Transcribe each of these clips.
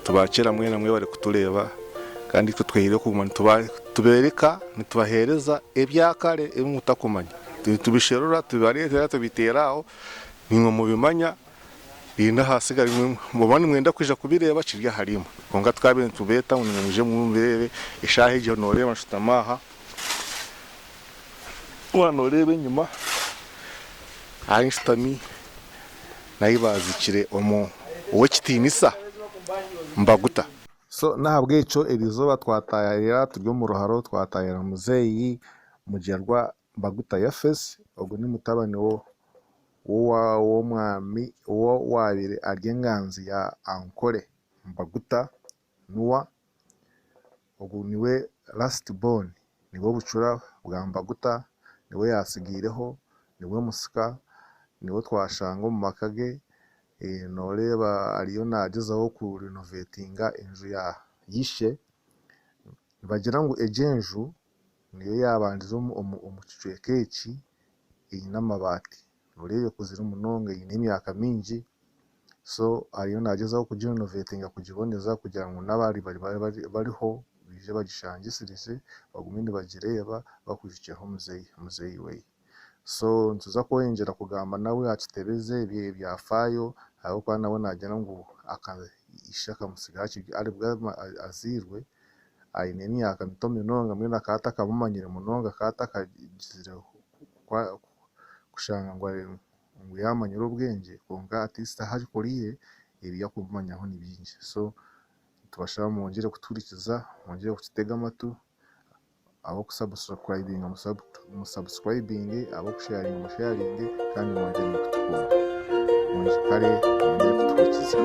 tubakira mwene mwe bari kutureba kandi twehire kumanya tubereka nitubahereza ebyakare mutakumanya tubisherura tubareta tubiteraho ningo mubimanya binda hasigara mubani mwenda kwija kubireba kirya harimo konga twabe tubeta unimuje mumbere ishahe je noreba nshutamaha wanorebe nyuma Einstein nayibazikire uwo kitinisa Mbaguta so nahabweco erizoba twatayira turyo mu ruharo twatayira muzeyi mugerwa Mbaguta Yafes ubwo ni mutabani wo mwami wo wabire Enganzi ya Nkole Mbaguta Muha ubwo niwe last born niwe bucura bwa Mbaguta niwe yasigireho niwe musika niwe twashanga mu makage noreba ariyo nagezaho ku renovatinga inzu ya yishe bagira ngo ejenju niyo yabandiza umucicwe keci n'amabati norebe kuzira umunonga y'imyaka mingi so ariyo nagezaho ku renovatinga kugiboneza kugira ngo nabari bariho bije bagishangisirize baguminde bagireba bakurikiyeho muzeyi we so ntuza koyengera kugamba nawe akitebeze ibihe byafayo aho kwa nawe najyana ngo ishaka musigaci ari bwa azirwe ayine myaka mitomi nonga mwe nakata kabumanyire munonga kata kagizire kushanga ngo yamanyira ubwenge konga atista haje kuriye ibi yakumanyaho nibingi so tubashaba mongere kuturikiza mongere kutitega amatu abo kusubscribing abo kusharing kandi mongere kutukunda mongere kuturikiza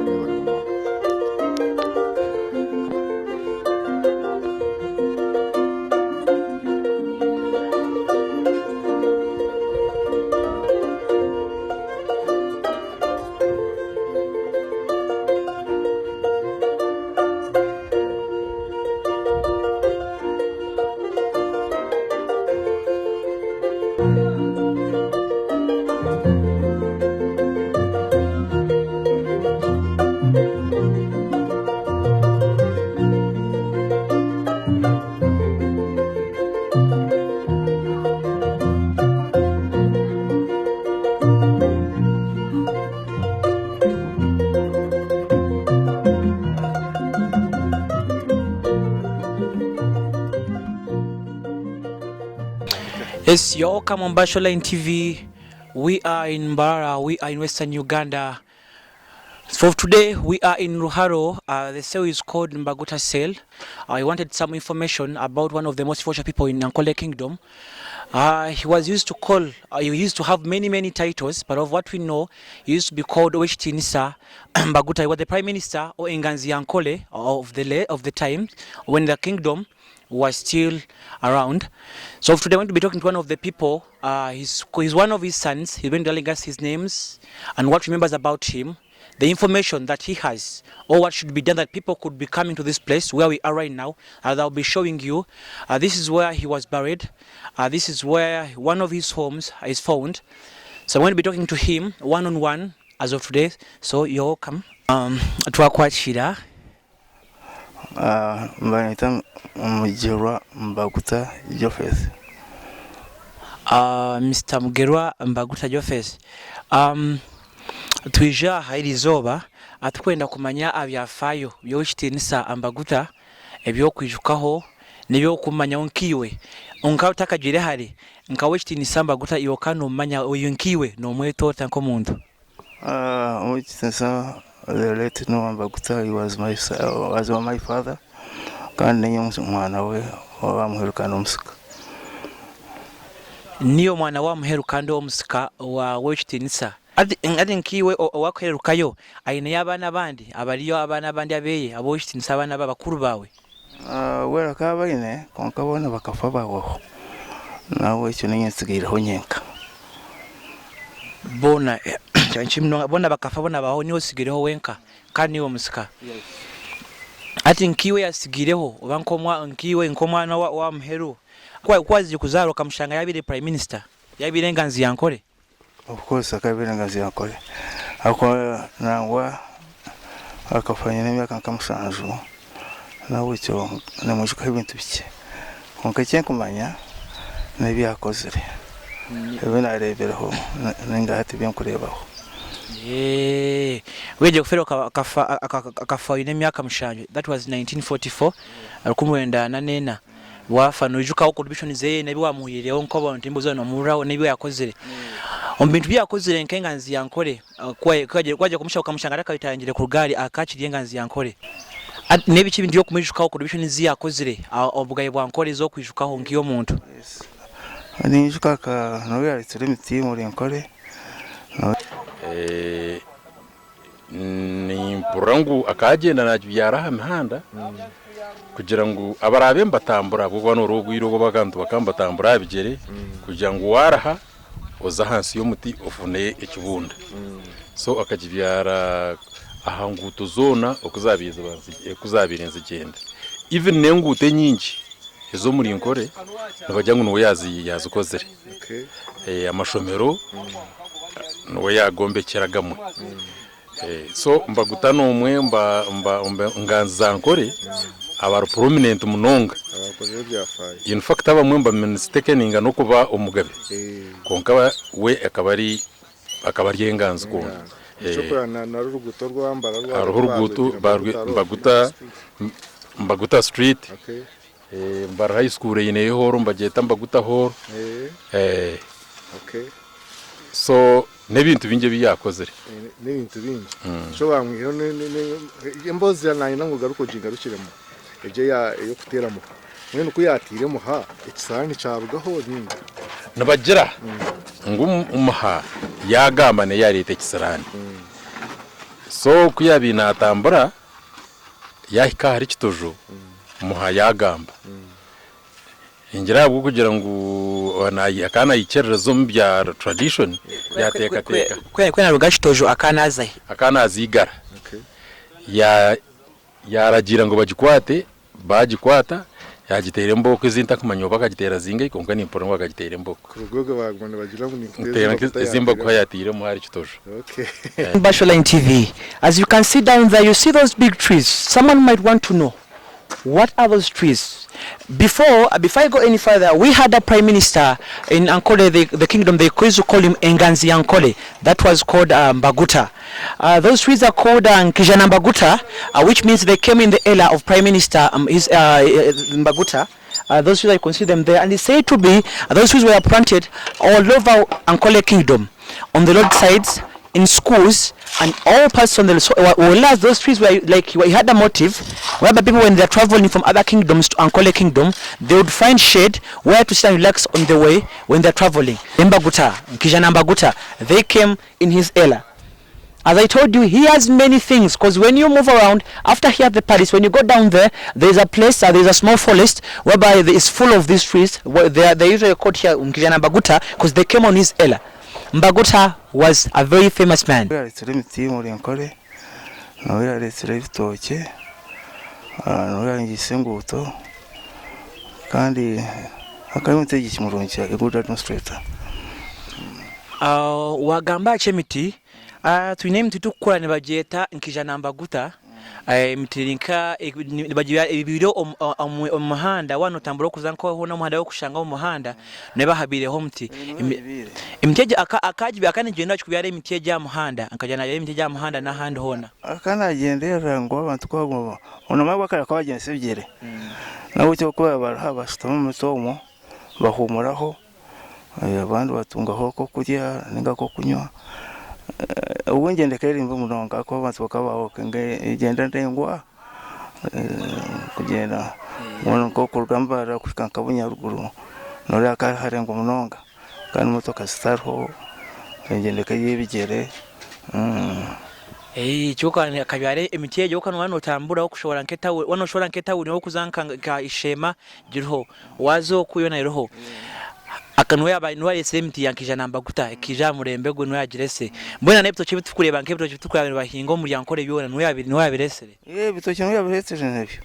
Yes, you're welcome on Basholine TV. We are in Mbara, we are in Western Uganda. For today, we are in Ruharo. The sale is called Mbaguta sale. I wanted some information about one of the most fortunate people in Nkole Kingdom. He was used to call, he used to have many titles, but of what we know, he used to be called Tinisa Mbaguta. He was the Prime Minister or Enganzi Nkole of the time when the kingdom was still around. So today I want to be talking to one of the people. He's one of his sons. He's been telling us his names and what he remembers about him, the information that he has, or what should be done that people could be coming to this place where we are right now. As I'll be showing you, this is where he was buried. This is where one of his homes is found. So I'm going to be talking to him one-on-one as of today. So you're welcome. Twakwachira. Mbanita Mugerwa Mbaguta Jofes. Mr. Mugerwa Mbaguta Jofes. Twija hairizoba atwenda kumanya abyafayo byokitinisa Mbaguta ebyo kwijukaho nebyo kumanya onkiwe onka utakagire hari nkawe kitinisa Mbaguta yokano manya oyonkiwe no mwetota nko muntu. Okitinisa the late Mbaguta, he was my father. Kandi nyonse mwana we wamuherukana omusika. Niyo mwana wa muherukanda omusika wa wekitinisa. Adi nkiwe wakwerukayo ayine yabana bandi abaliyo abana bandi abeye abokitinisa abana babakuru bawe. Wera kabaine konkabona bakafa bawo. Nawe cyo ninyesigiraho nyenka. Bona chanchimno bona bakafa bona baho niho sigireho wenka kandi wo musika. Yes. Ati nkiwe yasigireho obankomwa nkiwe nkomwana wa mheru kwazi kuzaro kamshanga yabire prime minister yabire Enganzi ya Nkole. Of course akabire Enganzi ya Nkole. Ako nangwa akafanya n'imyaka nkamusanzu nawe cyo namujuka ibintu bike konka cyo kumanya n'ibyakozere ebe nareberaho n'ingahati byo kurebaho weje kufero akafa n'imyaka mushanje. That was 1944 alikumwenda na nena wafa nojuka contribution ze nabi wamuhireho nko abantu imbuzo no muraho nabi yakozere ombintu byakozere Enganzi ya Nkole kwaje kumusha ukamushanga akabitangire ku rugari akakiriye Enganzi ya Nkole nebi kibindi yo kumujukaho contribution ze yakozere obugaye bwa Nkole zo kwijukaho ngiyo muntu ni jukaka no yaritse miti muri Nkole ni mpurangu akagenda nabyara hamihanda kugira ngo abarabe mbatambura bwo no rugwiro go bagantu bakambatambura bigere kugira ngo waraha oza hansi yo muti ofune ikibunda so akajibyara ahanguto zona okuzabiza kuzabirenze genda even nengute nyingi ezo muri Nkole nabajya ngo yazikozere amashomero no yagombekeragamo so Mbaguta no umwe Enganzi za Nkole abaro prominent munonga in fact abamwe mba ministekeninga no kuba umugabe konka we akabari Enganzi ko na ruguto rwambara ruguto Mbaguta street mbar high school yine horo mbageta Mbaguta horo so nebintu binge biyakozere n'ibintu bingi cyo bamwiho imbozi yanayina ngo garuko jingarukiremo eje yo kuteramo mwene ko Yateire Muha ikisani carugaho nyinga nabagira ngo Muha yagambane yarite kisarani so kuyabina atambura yahika hari kitojo Muha yagamba ingira bwo kugira ngo akana yikerera zo mbya tradition yateka kwena rugashitojo akanazigara yaragira ngo bagikwata Yateire mboko izinta kumanyo bakagitera zinga ikonka ni mporo bakagitera mboko kurugego bagwana bagira ngo ni zimboko Yateire mu hari kitojo. Mbashola TV, as you can see down there, you see those big trees. Someone might want to know, what are those trees? Before I go any further, we had a prime minister in Nkole, the kingdom. They used to call him Enganzi Nkole. That was called Mbaguta. Those trees are called Mbaguta, which means they came in the era of prime minister Mbaguta. Those trees, I can see them there, and they say to be those trees were planted all over Nkole kingdom, on the roadsides, in schools, and all parts on the well, those trees were like we had a motive whereby people, when they're traveling from other kingdoms to Nkole kingdom, they would find shade where to sit and relax on the way when they're traveling. Mbaguta, they came in his era. As I told you, he has many things, because when you move around, after here at the palace, when you go down there, there's a place, there's a small forest whereby it's full of these trees. They usually called here Mbaguta because they came on his era. Mbaguta was a very famous man. Yaritse miti muri Nkole no yaritse bitoke no yangise nguto kandi akamutegeka kimurungira iguda administrator wagamba chemiti twine mtitu kukora ne bageta Mbaguta mitirinka bagiya ibiro umuhanda wano tamburo kuzanko ho n'umuhanda wo kushanga umuhanda ne bahabireho mti imiteje akajibi akanigenda kubyara imiteje ya muhanda akajana ya imiteje ya muhanda na handi hona akanagendera ngo abantu kwagwa onama bakara kwagense byere nawe cyo kuba barabashitamo mutomo bahumuraho abandi batungaho ko kurya ninga ko kunywa ubungende kairimba munonga ko abantu bakabaho kenge igenda ndengwa kugenda umuntu ko kurugambara kushikanka bunyaruguru nore akaharenga munonga kandi motoka zitarho igende kayibigere cyokane akabyare imiteje ukano wano tambura wo kushobora nketa wano shobora nketa uri wo kuzanka ishema girho wazo kuyona iroho akanwe abantu barese miti yankijana Mbaguta ikija murembe gwe no yagirese mbona nebitoke bitukureba nkebito bitukureba bahingo muri Nkole byona no yabiresere bitoke no yabiresere nebyo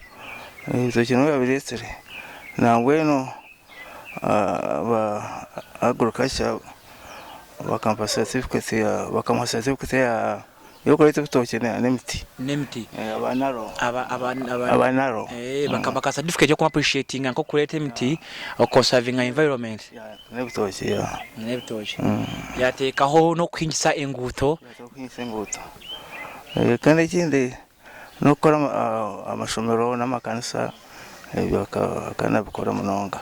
bitoke no yabiresere nangwe no ba agriculture bakampasa certificate ya yo kureta bitoke n'emiti n'emiti abanaro abanaro bakabaka certificate yo ku appreciating nko kureta emiti o conserving environment n'ebitoke yatekaho no kwingisa enguto kandi ikindi no gukora amashomero n'amakanisa bakanabikora munonga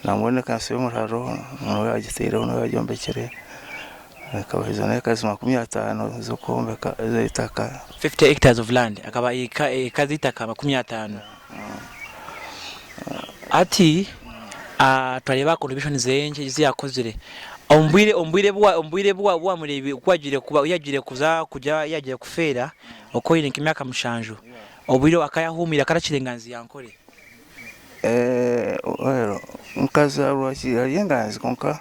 namubone kansi y'umuraro no Yateire no Yateire akabahiza n'akazi 50 zo kombeka zitaka 50 hectares of land akaba ikazi itaka 50 ati twareba contribution zenje ziyakozire ombwire bwa murebi kwagire kuba yagire kuza kujya yagiye kufera uko yine kimyaka mushanju obwire akayahumira karacire Enganzi ya Nkole wero nkaza rwaki Enganzi konka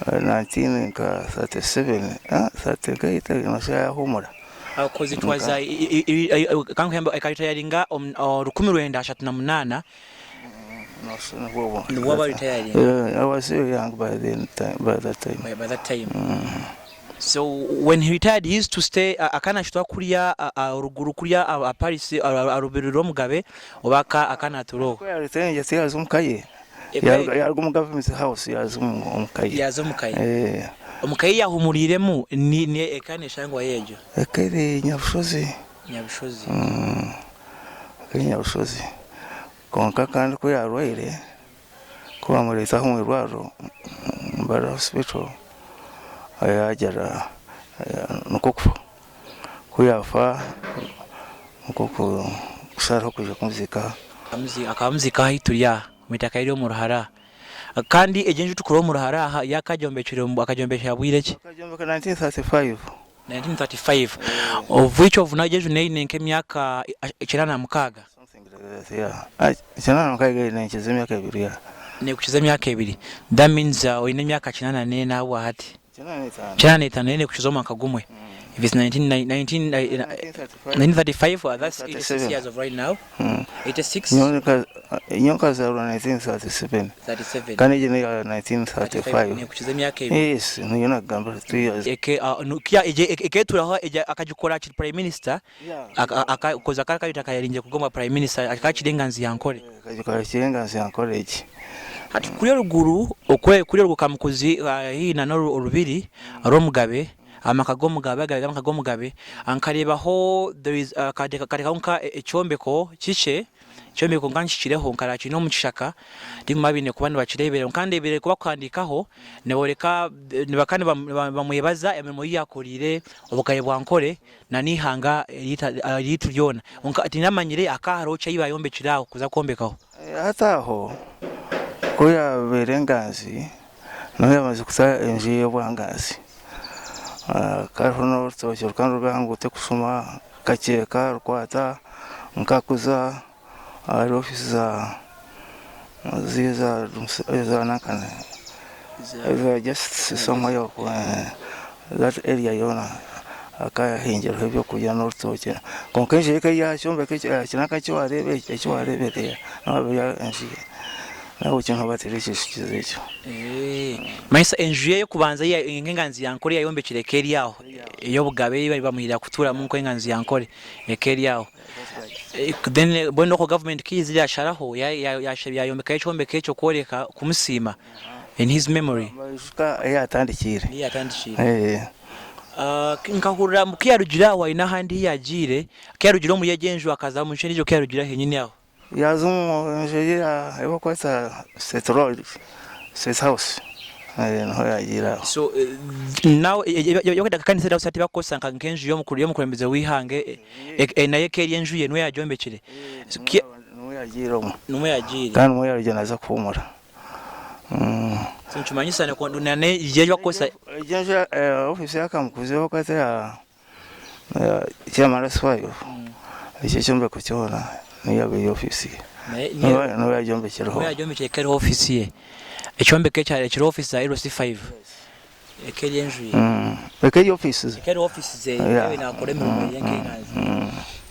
1937 38 no sayahumura because it was kankemba ekayitayaringa 1938 no retiring. I was so young by that time. So when he retired, he used to stay akana shitwa kuriya ruguru kuriya Paris arubiriro mugabe obaka akana turo. Ko yaritenye yazumukaye. Yarugumugabe house yazumukaye. Omukaye yahumuriremu ni ekane shangwa yejo. Ekere nyabushozi. Nyabushozi. Konka kandi ko yarwaire ko amureta mu irwaro mbara hospital ayagera nuko yafa nuko kusara kuje kumuzika akamuzika hituriya mitaka iri mu ruhara kandi ejenje tukuro mu ruhara yakajombekere akajombesha bwireke akajombeka 1935 of which of najeju nine nk'emyaka 96 ne kuchiza emyaka 2 that means ine emyaka 94 nawo hati 95 ne kuchiza mwaka gumwe if it's 1935 that's 86 years of right now 86 nyonka za 1937 kandi je 1935 ne kuchiza emyaka 2 yes niona gamba 2 years eke turaho akajikora chi prime minister akakoza kakayita kayarinje kugoma prime minister akakira Enganzi ya Nkole akajikora Enganzi ya Nkole iki hati kuri ruguru okwe kuri rukamukuzi hii na no rubiri romugabe amakagomugabe ankarebaho there is kadeka echombeko chiche chombeko nganchikireho nkarachi no muchishaka ndimabine kubandi bakirebere nkandebere kuba kwandikaho neboreka nibakane bamuyebaza ememo yakorire obukaye bwa Nkole na nihanga yituryona tinamanyire akaharo chayiba yombekiraho kuza kombekaho hataho koya berengazi no yamaze kusa enje y'Enganzi karuno tsocho kanru bangu tekusoma kacheka rukwata nkakuza ari office za nakane just somewhere that area yona akaya hinjero hebyo kuya no tsocho konkenje kaya chombe kinaka cyo arebe no ya enji nawo cyo batereje shikizecho maisa enjuye yo kubanza ya Enganzi ya Nkole yayombekere keri yaho iyo bugabe bari bamuhira kutura mu Enganzi ya Nkole ekeri yaho then bono ko government kizi yasharaho yayombeka icombeke cyo koreka kumusima in his memory yatandikire nkahurira mu kiyarugira wa ina handi yagire kiyarugira mu yagenjwa akaza mu nshenije kiyarugira henyine yaho yazumo njeya ebo kwasa setroid set house no yagira so now yokeda kanise da usati bakosa nkankenje yo mukurembeze wihange naye keri enjuye no yajombekere no yagira kandi mo yarije naza kumura sinchumanyisa ne kondunane yejo kosa jeje office yakamkuzeho kwata ya chairman icyo cyombe kucyona niyabe office no yajombekere keri office ye echombeke cyare kiri office za LC5 ekeri enjuye ekeri offices ze yewe nakore mu Enganzi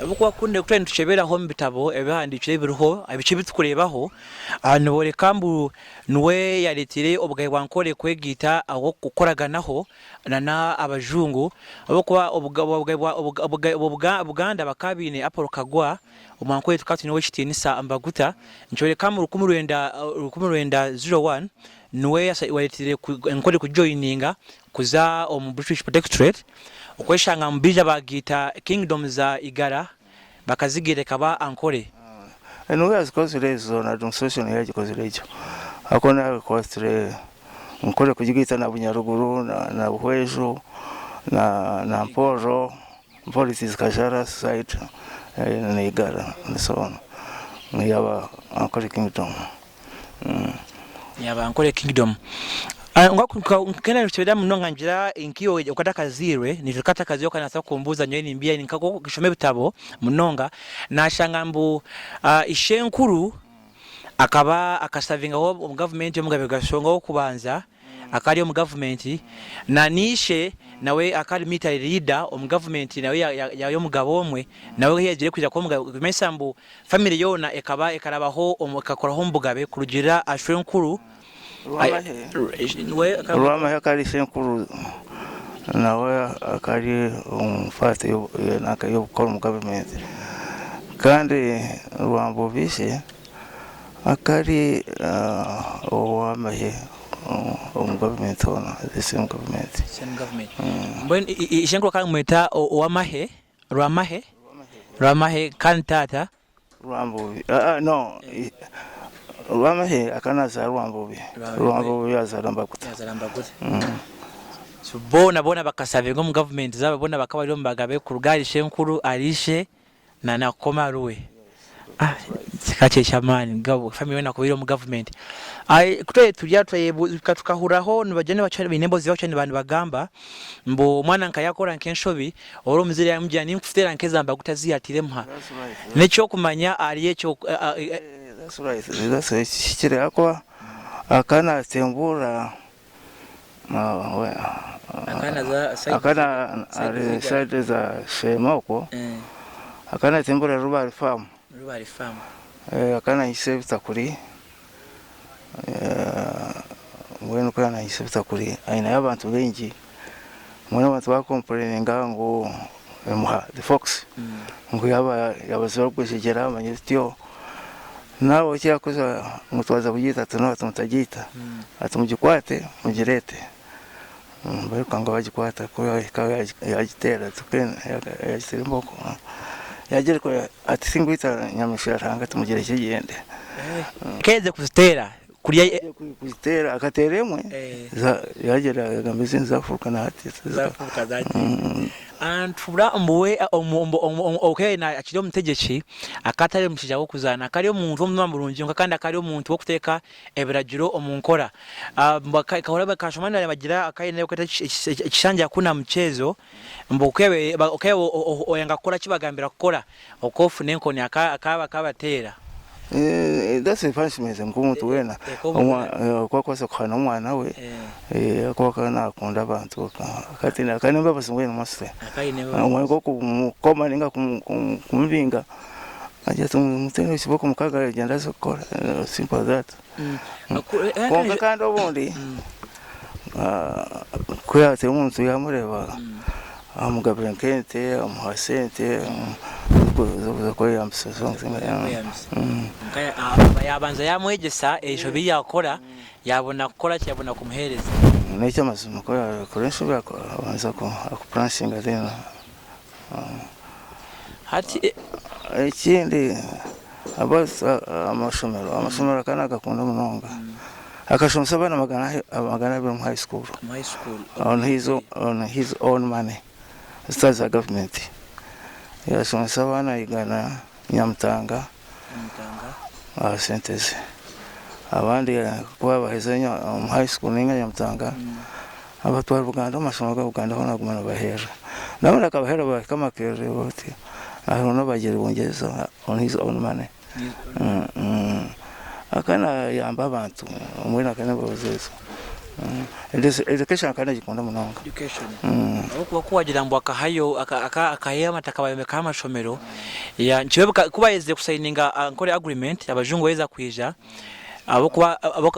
Abuko kunde kutwe ntucheberaho mu bitabo ebihandikire biriho abice bitukurebaho nubore kambu nuwe yaletire obugabo bwa Nkole kwegita aho gukoraganaho na abajungu abuko Buganda bakabine Apollo Kagwa omwankole tukati niwe kitinisa Mbaguta nchore kambu 1901 nuwe yaletire Nkole kujoininga kuza mu British Protectorate okweshanga mbija bagita kingdom za igara bakazigire kaba Nkole nuwe azikozelezo na demonstration yagikozelejo akona kwastre Nkole kugigita na Bunyaruguru na Buhwejo na Mporo policies kajara site na igara so on yaba Nkole kingdom yaba Nkole kingdom ngakukena nchibeda munonga njira inkiyo ukataka zirwe nitukata kazi yoka nasa kumbuza nyoini mbia nikako kishome bitabo munonga na shangambu ishenkuru akaba akasavinga ho mu government yo mugabe gashonga ho kubanza akari mu government na nishe nawe akari military leader mu government nawe yo mugabo omwe nawe yegire kuja ko mugabe mesambu family yona ekaba ekarabaho omukakora ho mugabe kurugira ashenkuru Rwama yakari senkuru nawe akari umfate yo gukora mu government kandi Rwambo bishe akari owamahe mu government ona the same government mbwen ishenkuru kan mweta owamahe Rwamahe kantata Rwambo no Rwamahe akanaza Rwambo yazara Mbaguta so bona bakasave ngo mu government zaba bona bakaba ari mbagabe ku rugari shenkuru arishe na nakomaruwe sikache chamani ngabo family wena ko biro mu government kutwe tujya tukahuraho nibajane bacane binembo ziwa cyane bantu bagamba mbo mwana nkayakora nkenshobi oro muzire yamujyana nkufitera nkeza Mbaguta ziyatire Muha necho kumanya ariye cyo that's right shikire akwa akana tembura akana side za shemoko akana tembura rubari farm akana hisebita kuri mwenu kana hisebita kuri aina y'abantu bengi mwene abantu bakomplaininga ngo Muha the fox ngo yabazora kwishigera amanyityo nawo cyakoza mutwaza kugita tuno tumutagita atumugikwate mugirete bari kanga bagikwata ko yagitera tukene yagisira mboko yagere ko ati singwita nyamishara hanga tumugire kigende keze kuzitera kuriya kuzitera akateremwe yagera gameze nzafuka na ati zafuka zati antubura mbuwe okay na akiri mutegeki akatari mushija wo kuzana akari umuntu omwamburungi kandi akari umuntu wo kuteka ebiragiro omunkora bakahora bakashomana bagira akayine kweta ikishanja kuna mchezo mbukewe oyanga kora kibagambira gukora okofu nenkoni akabatera that's a punishment ngumuntu wena kwa kwasa khana umwana we kwa kana akunda abantu katina kandi mbabasingwe n'amaswe umwe ko kumukoma ninga kumubinga ajya tumutene siboko mukaga agenda zokora simple that kwa kandi obundi kuyate umuntu yamureba amugabira nkente amuhasente ko yamsosonga kaya yabanza yamwegesa ejo biyakora yabona gukora cyabona kumuhereza n'icyo amasomo ko yakoresha abanza ko akupranshinga dena hati ikindi amashomero kana gakunda munonga akashomsa abana magana mu high school on his own money starts a government yashomsa abana igana Nyamtanga senteze abandi kuba bahezanya mu high school ninga Nyamtanga abatwara Buganda amasomo ga Buganda hona gumana bahera nabona akabahera bakama kere boti aho no bagere bongeza on his own money akana yamba abantu umwena kana bozezo education kana gikunda munonga education okuba kuwagira mbu akahayo akahema takabayomeka amashomero ya nchibebuka kuba yeze kusayininga Nkole agreement abajungu weza kwija abo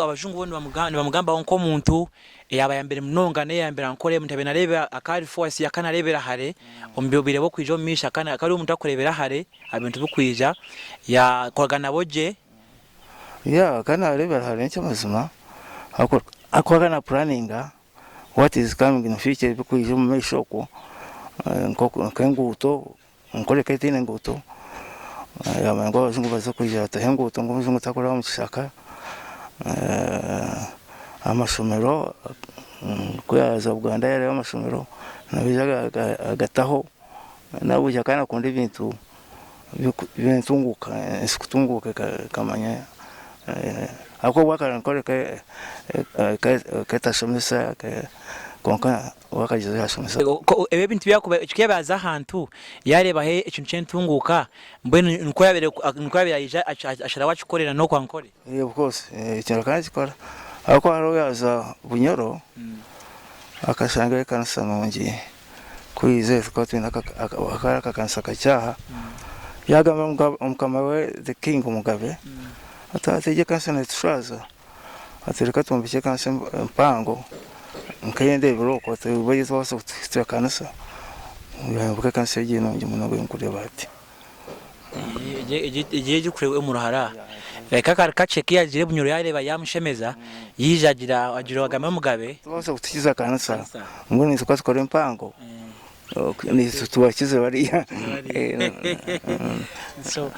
abajungu bondi bamugamba onko muntu yaba yambere munonga ne yambere Nkole mutabe narebe akari force yakana rebera hare ombibire bo kwija omisha kana akari umuntu akorebera hare abintu bukwija ya kwagana boje ya kana rebera hare ncyamazima akora na planninga what is coming in future bukwije mu meshoko nkenguto Nkole ketine nguto ya mango abazungu baza kwija tahenguto ngo umuzungu takora mu kishaka amashomero kuyaza Uganda yari amashomero nabijaga agataho nabuja kana kundi ibintu bintunguka isikutunguka kamanya ako wakara Nkole ke tashomesa konka wakajiza yashomesa ebe bintu byako kiyabaza ahantu yareba he ikintu cyentunguka mbene nuko yabere yija ashara wachikorera no kwa Nkole of course ikintu kandi kikora ako haro yaza bunyoro akashanga kanisa nongi kuize ko twina akara kanisa kachaha yagamba umukama we the king Mugabe atateje kanisa na tshwaza atereka tumbike kanisa mpango nkayende biroko tubayizo wase kutira kanisa yabuka kanisa yino ngimunago nkureba ati je kurewe muruhara kaka kacheki yagire bunyoro yareba yamushemeza yijagira agira bagame Mugabe wase kutikiza kanisa ngone tukakora mpango ni tuwakize bariya so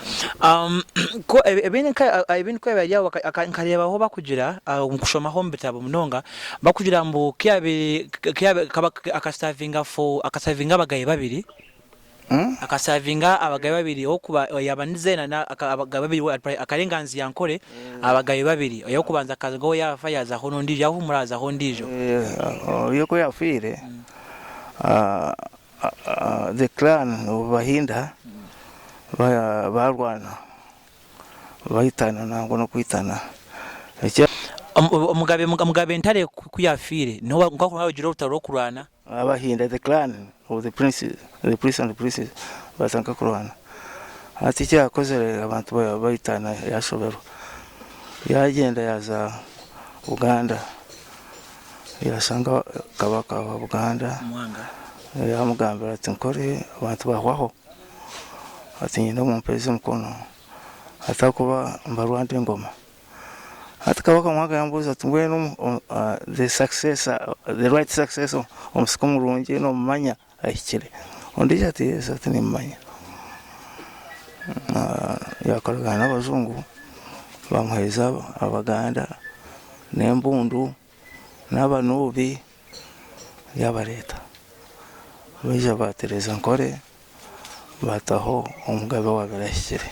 ko ebintu ko yajya akareba aho bakugira kushoma ho mbitabo munonga bakugira mbu kiyabe akasavinga abagaye babiri akasavinga abagaye babiri okuba yabanizena na abagaye babiri akarenganzi ya Nkole abagaye babiri yo kubanza kazo yafa yaza ho nondi yahumuraza ho ndijo yoko yafire the clan Bahinda barwana bahitana nango no kwitana Mugabe ntare kuyafire no ngako nawe jiro utaro kurwana Abahinda the clan of the princes and the princess batanka kurwana ati cya kozere abantu bahitana yashobero yagenda yaza Uganda yasanga kabaka wa Uganda mwanga yamugambira ati Nkole abantu bahwaho ati nyina mumpeze mukono atakuba mbarwande ngoma atakabaka mwanga yambuza ati ngweno the right successor omuskomurungi no mumanya ahikire undi ati yes ati nimanya yakorana n'abazungu bamuheza Abaganda n'embundu n'abanubi yabareta bija batereza Nkole bataho Mugabe wagarashyire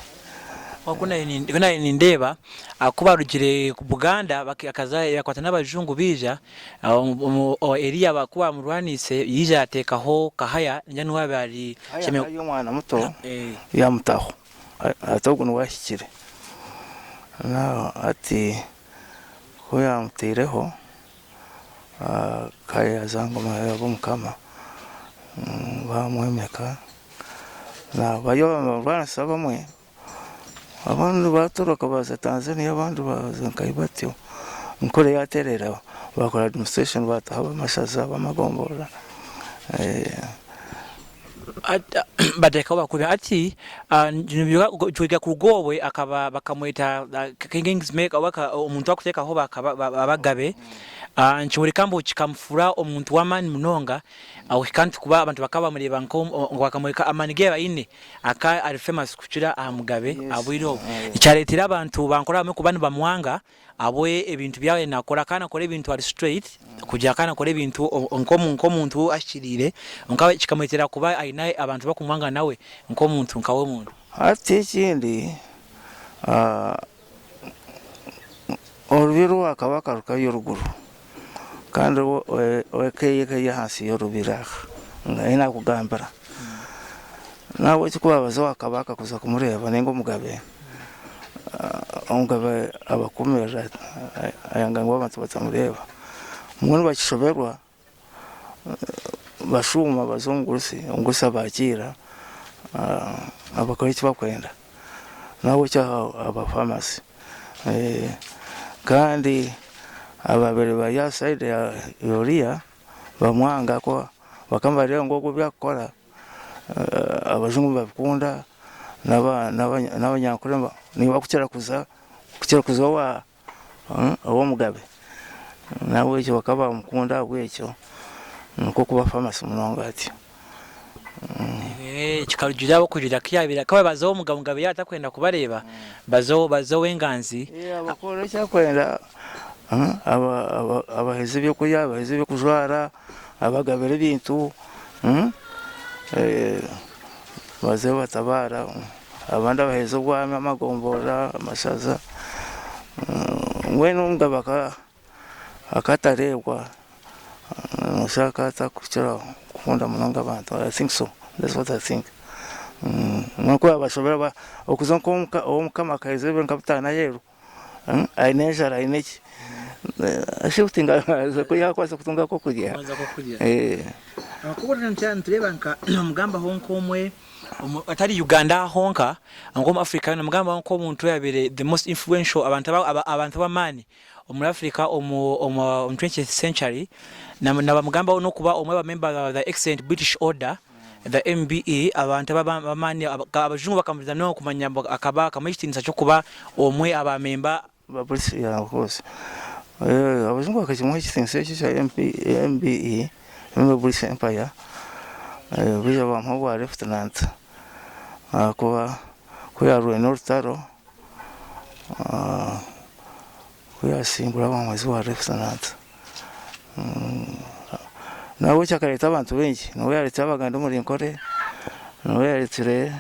wakuna ni ndeba akuba rugire ku Buganda akaza yakwata n'abajungu bija area bakuba murwanise yija atekaho kahaya njya wabari sheme yo mwana muto yamutaho atoguno washyikire na ati ko yamutireho kaya zangoma yabo mukama bamwemeka na bayo barasaba mwe abantu batoroka baza Tanzania abantu baza Nkaibatyo Nkole Yateire bakora administration batahaba amashaza bamagombora badeka bakuba ati nibyo kugobwe akaba bakamwita king's make waka umuntu akuteka ho abagabe nchuri kambo chikamfura omuntu wamani munonga awikanti kuba abantu bakaba mureba ngo bakamweka amanigeba ine aka ari famous kuchira Mugabe abwiro icyaretira abantu bankora bamwe kubana bamwanga aboye ebintu byawe nakora kana kore ibintu ari straight kujya kana kore ibintu nko muntu ashirire nkawe kikamwetera kuba ayinaye abantu bakumwanga nawe nko muntu nkawe muntu ati kindi orubiro akabaka rukayo ruguru kandi wekeye hasi yorubira ngaina kugambara nawe kikubabaza wakabaka kuza kumureba nengo Mugabe Mugabe abakumira ayanga ngo abantu batamureba mwe bakishoberwa bashuma bazungurusi ungusa bakira abakora icyo bakwenda nawe cyaho aba pharmacy kandi ababere ba ya side ya yoria bamwanga ko bakamba rero ngo byakora abazungu babikunda n'abanyankore niba kukira kuza wa awo mugabe nawe icyo bakaba mukunda bwecyo nuko kuba pharmacy munonga ati kikarujira bo kujira kiyabira kabe bazo mugabo yatakwenda kubareba bazo Enganzi abakora cyakwenda abaheze byo kuya abaheze byo kujwara abagabere bintu baze batabara abandi abaheze ubwami amagombora amashaza mwene umugabo akatarebwa mushaka atakuchira kukunda munonga abantu. I think so. That's what I think. Nuko abashobora okuzonko omukama kaize nkapitana yero ainesha aineki ashutinga ko yakwasa kutunga ko kujya akubona ntana tureba nka mugamba honko umwe atari Uganda honka ngo mu Africa na mugamba honko umuntu yabere the most influential abantu bamani muri Africa mu 20th century na bamugamba no kuba umwe ba member of the excellent British order the MBE abantu bamani abajungu bakamviza no kumanyambo akaba kamuyitinza cyo kuba umwe aba member ba British ya hose abajungu bakakimuha ikitinse cyo MBE mu British Empire bija bamho wa lieutenant kuba kuyaruwe n'urutaro kuyasimbura bamazi wa lieutenant nawe cyakareta abantu benshi nawe yaretse abaganda muri Nkole nawe yaretse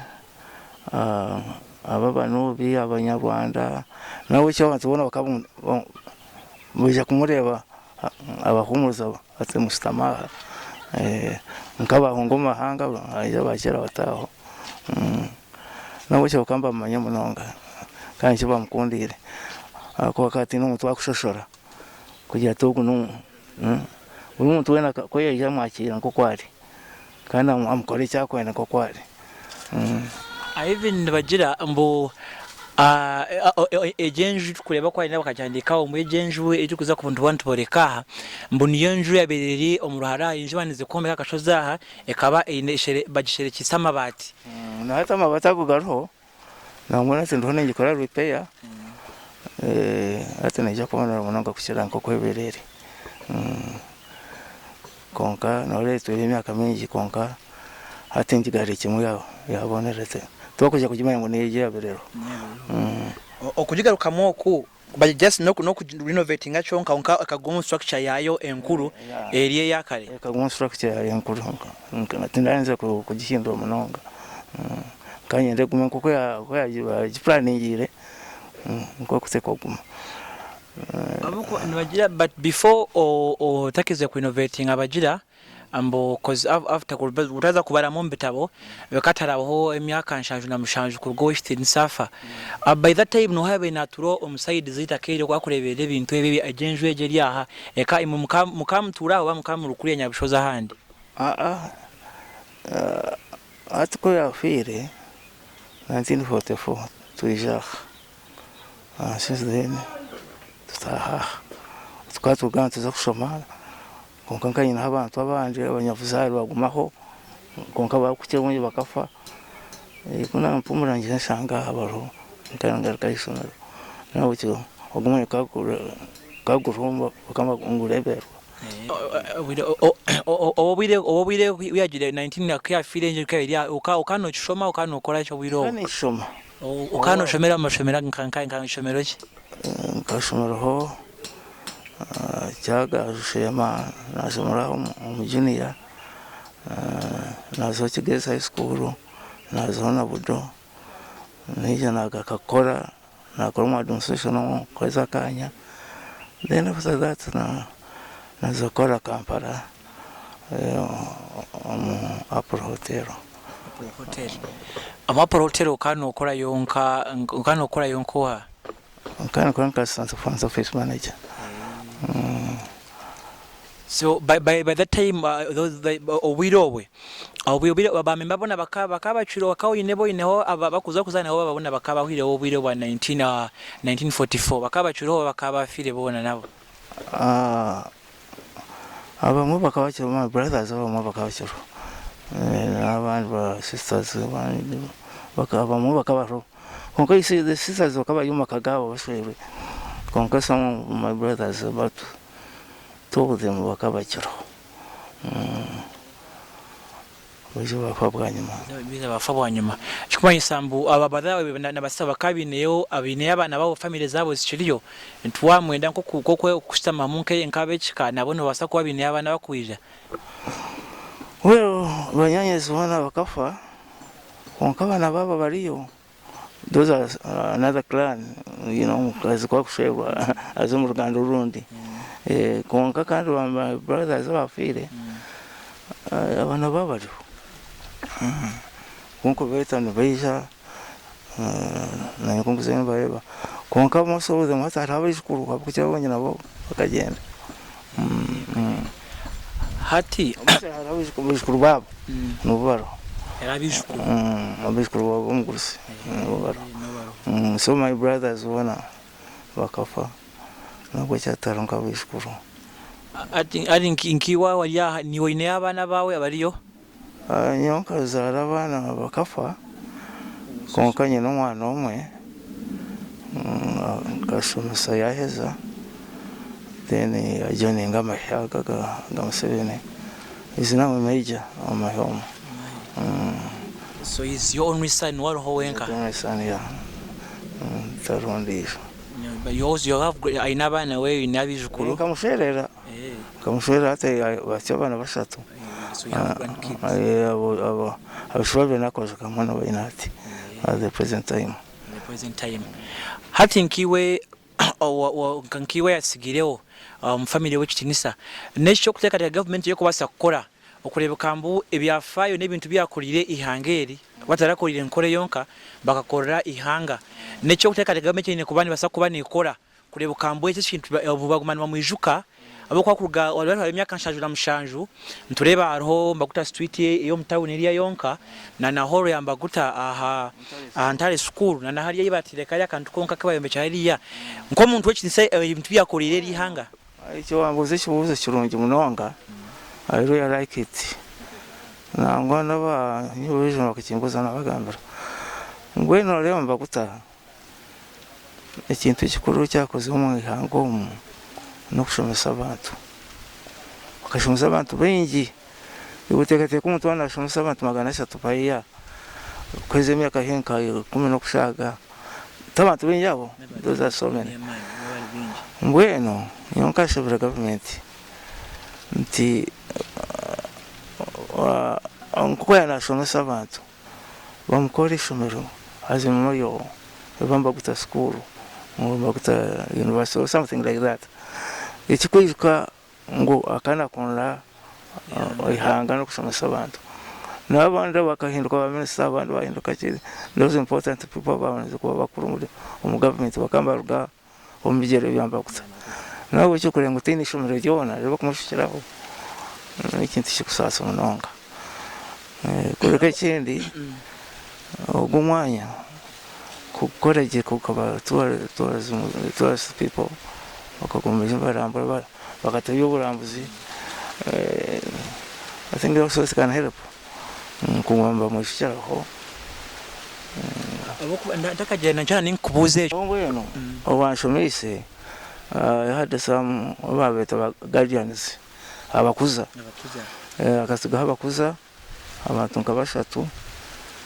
ababanubi abanyarwanda nawe cyo abantu bona bakabuje kumureba abahumuza ate mustamaha nkabahungu mahanga ayo bakera bataho nawe cyo kamba amanyamunonga kandi cyo bamukundire ako wakati n'umuntu wakushoshora kugira tugu umuntu wena ko yeje mwakira nko kwari kandi amukore cyakwenda ko kwari even bagira mbo ejenju kureba kwa nabo kajandika umwejenju ejo kuza ku buntu bantu boreka mbo niyenju yabereri omuruhara injibanize komeka kashozaha ekaba ineshere bagishere kisama bati na hata mabata kugaroho na ngona sindone ngikora repair ate neja kubona munanga kushira nko kweberere konka nore turi myaka mingi konka ate ngigare kimwe yabonerete twakuja kujimanya ngo neje yaberero okujigaruka moko but just no renovating achonka akagumu structure yayo enkuru eriye yakare akagumu structure yayo enkuru tindanze kugihindura munonga kanyende gume kuko ya planning nko kuteko guma abuko nibagira but before or takize ku innovating abagira ambo cause after utaza kubara mu mbitabo bekataraho emyaka nshanju na mushanju kurwo ishitini safa by that time no have naturo omuside zita kere kwa kurebera ibintu ebibi agenjwe egeri aha eka mukamtura aba mukamurukuriye nyabishoza handi atko ya fire 1944 tuija since then twatuganta za kushomara konka nyina abantu abanje abanyavuzari bagumaho konka bakukirunye bakafa kuna mpumurangiza shanga abaro ntangaruka isonero nawe cyo ogumwe kagurumba bakamba ngureberwa obwire wiagire 19 akya firenje kaya ukano chishoma ukano ukora cyo wiro kani shoma ukano shomera amashomera nkanka shomero ki nkashomero ho jaga rushema nasomera mu junior nazo kigeza high school nazo na budo nije nagakakora nakora mu administration kweza kanya then after that nazokora Kampala Apollo Hotel Apollo Hotel ukano ukora yonka ukano ukora yonkoha ukano kora customer office manager So by that time those obwirowe obwiro bamemba bona bakabachiro bakawinebo ineho abakuza kuzana ho babona bakabahire obwiro bwa 1944 bakabachiro bakabafire bona nabo abamwe bakabachiro my brothers abamwe bakabachiro abandi ba sisters bakabamwe bakabaro konka isi the sisters bakabayuma kagabo bashwere konka some my brothers about told them bakabachiro Biza bafa bwanyuma chikumanya sambu ababadawe nabasaba kabineyo abine abana babo family zabo zikiriyo ntwamwenda nko kokwe kusitama munke enkabechika nabone basa kuba bine abana bakwija well banyanyezi wana bakafa konka abana baba bariyo those are another clan you know as kwa kushebwa as mu Ruganda rundi konka kandi my brothers bafire abana baba bariyo konko betano beja na konko zene bareba konka musoza matara abishukuru kwakucha abonye nabo bakagenda hati abishukuru babo nubaro abishukuru abishukuru babo mugusi nubaro so my brothers wana bakafa nabwo cyataronka abishukuru ati nkiwa waliya niwo ine abana bawe abariyo nyonka zara abana bakafa konka nyine umwana umwe gasomesa yaheza then ajoininga amahiaga ga Museveni is now a major on my home so is your only son waro wenka my son yeah tarundi but you have aina bana we inabijukuru kamusherera ate bacabana bashatu so you have grandkids abashobora nakoze kamwana bayinati at the present time hati nkiwe nkiwe yasigireo family w'ekitinisa n'ekyo kuteekateka government yo kubasa kukora okureba kambu ebyafayo n'ebintu byakulire ihangeri batarakolire Nkole yonka bakakorera ihanga n'ekyo kuteekateka government ine kubani basa kuba nikora kureba kambu ekyo kintu bagumana mwijuka abo kwakuruga wali emyaka nshanju na mushanju ntureba hariho Mbaguta street iyo mtawuni iriya yonka na horo ya Mbaguta Ntale school na hariya yibatireka ya kantu konka kabayombecha hariya nko muntu w'ekinisa ibintu byakorire ihanga icyo wambuze kibuze kirungi munonga I really like it nangwa naba nyobeje bakimbuza nabagambira ngweno rero Mbaguta ikintu kikuru cyakoze mu ihango no kushomesa abantu bakashomesa abantu bengi ubutekateka umuntu wanashomesa abantu 300 paiya kweze myaka henka 10 no kushaga tabantu bengi abo those are so many bueno yonka shobora government nti onko yanashomesa abantu bamukora ishomero azimmo yo Mbaguta school Mbaguta university or something like that ikikwizuka ngo akana konra ihanga no kushomesa abantu n'abandi bakahinduka abaminisita abandi bahinduka kiri those important people babanze kuba bakuru mu government bakambaruga omubigere byambakuta nawe cyo kurenga utini ishomero ryona rero kumushikiraho ikintu kikusasa munonga kureka ikindi ogumwanya kukoreje kukaba tourist people bakagomeje barambura bakatayo burambuzi I think they also can help kumwamba mushiraho aboko ndaka jana cyane ninkubuze ngweno obanshomise had some ababeta guardians abakuza akasiga abakuza abantu nkabashatu.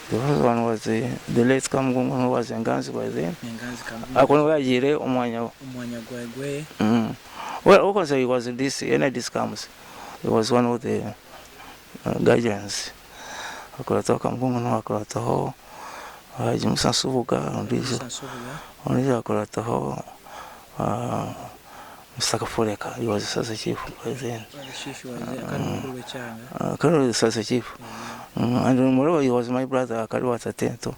The first one was the late Kamungu, who was Enganzi by then. Yateire umwanya gwe. Well, also he was this this comes. He was one of the guardians. Akorata Kamungu no akorata ho. Jimusa Subuga ondijo akorata ho. Mr. Foreka, he was Sasa chief by then. Colonel Sasa chief. And moreover, he was my brother, Karuata Tento.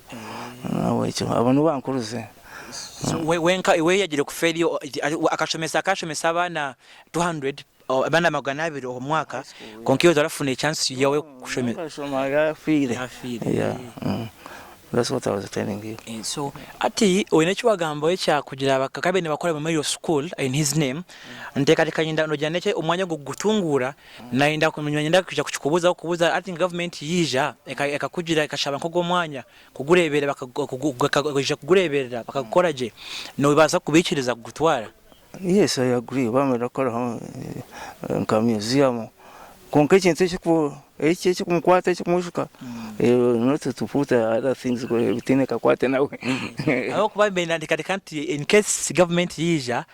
Abantu bankuruze. Wenka iwe yagire kuferi akashomesa abana 200 abana 200 omwaka konkiyo tarafuna chance yawe kushomera Yeah. That's what I was telling you. So ati oinachiwagamba echa kugira bakakabe ne bakora mu school in his name ndeka nyinda no janeke umwanya gutungura nainda kunyenda kuja kubuza ati government yija ekakugira ekashaba nko mwanya kugurebera bakagureberera bakakora je no bibaza kubikiriza gutwara. Yes, I agree. Bamera kora nka museum konke kintu ekyo kumukwata ekumushika not to put other things bitine kakwate nawe abo kuba benda kanti in case government yija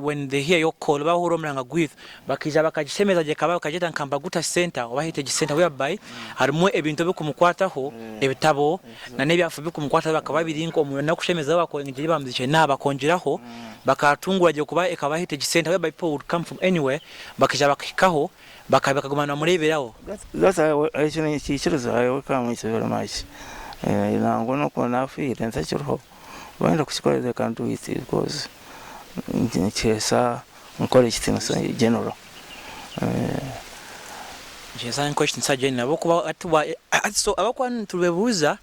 when they hear your call bahuro mranga gwith bakija bakagisemeza je kaba bakajeta Mbaguta center oba heritage center whereby harimo ebintu bikumukwataho ebitabo na nebyafu bikumukwata bakaba birinko umuntu nakushemeza bako ngiri bamziche nabakonjiraho bakatungura je kuba ekaba heritage center whereby people would come from anywhere bakija bakikaho bakagumana mureberaho. That's actually teachers I welcome it very much. Nango no kona feel and such a hope. When the school they can do it because chesa Nkole things in general. Chesa questions general bokuba atuba so abakwan tubebuza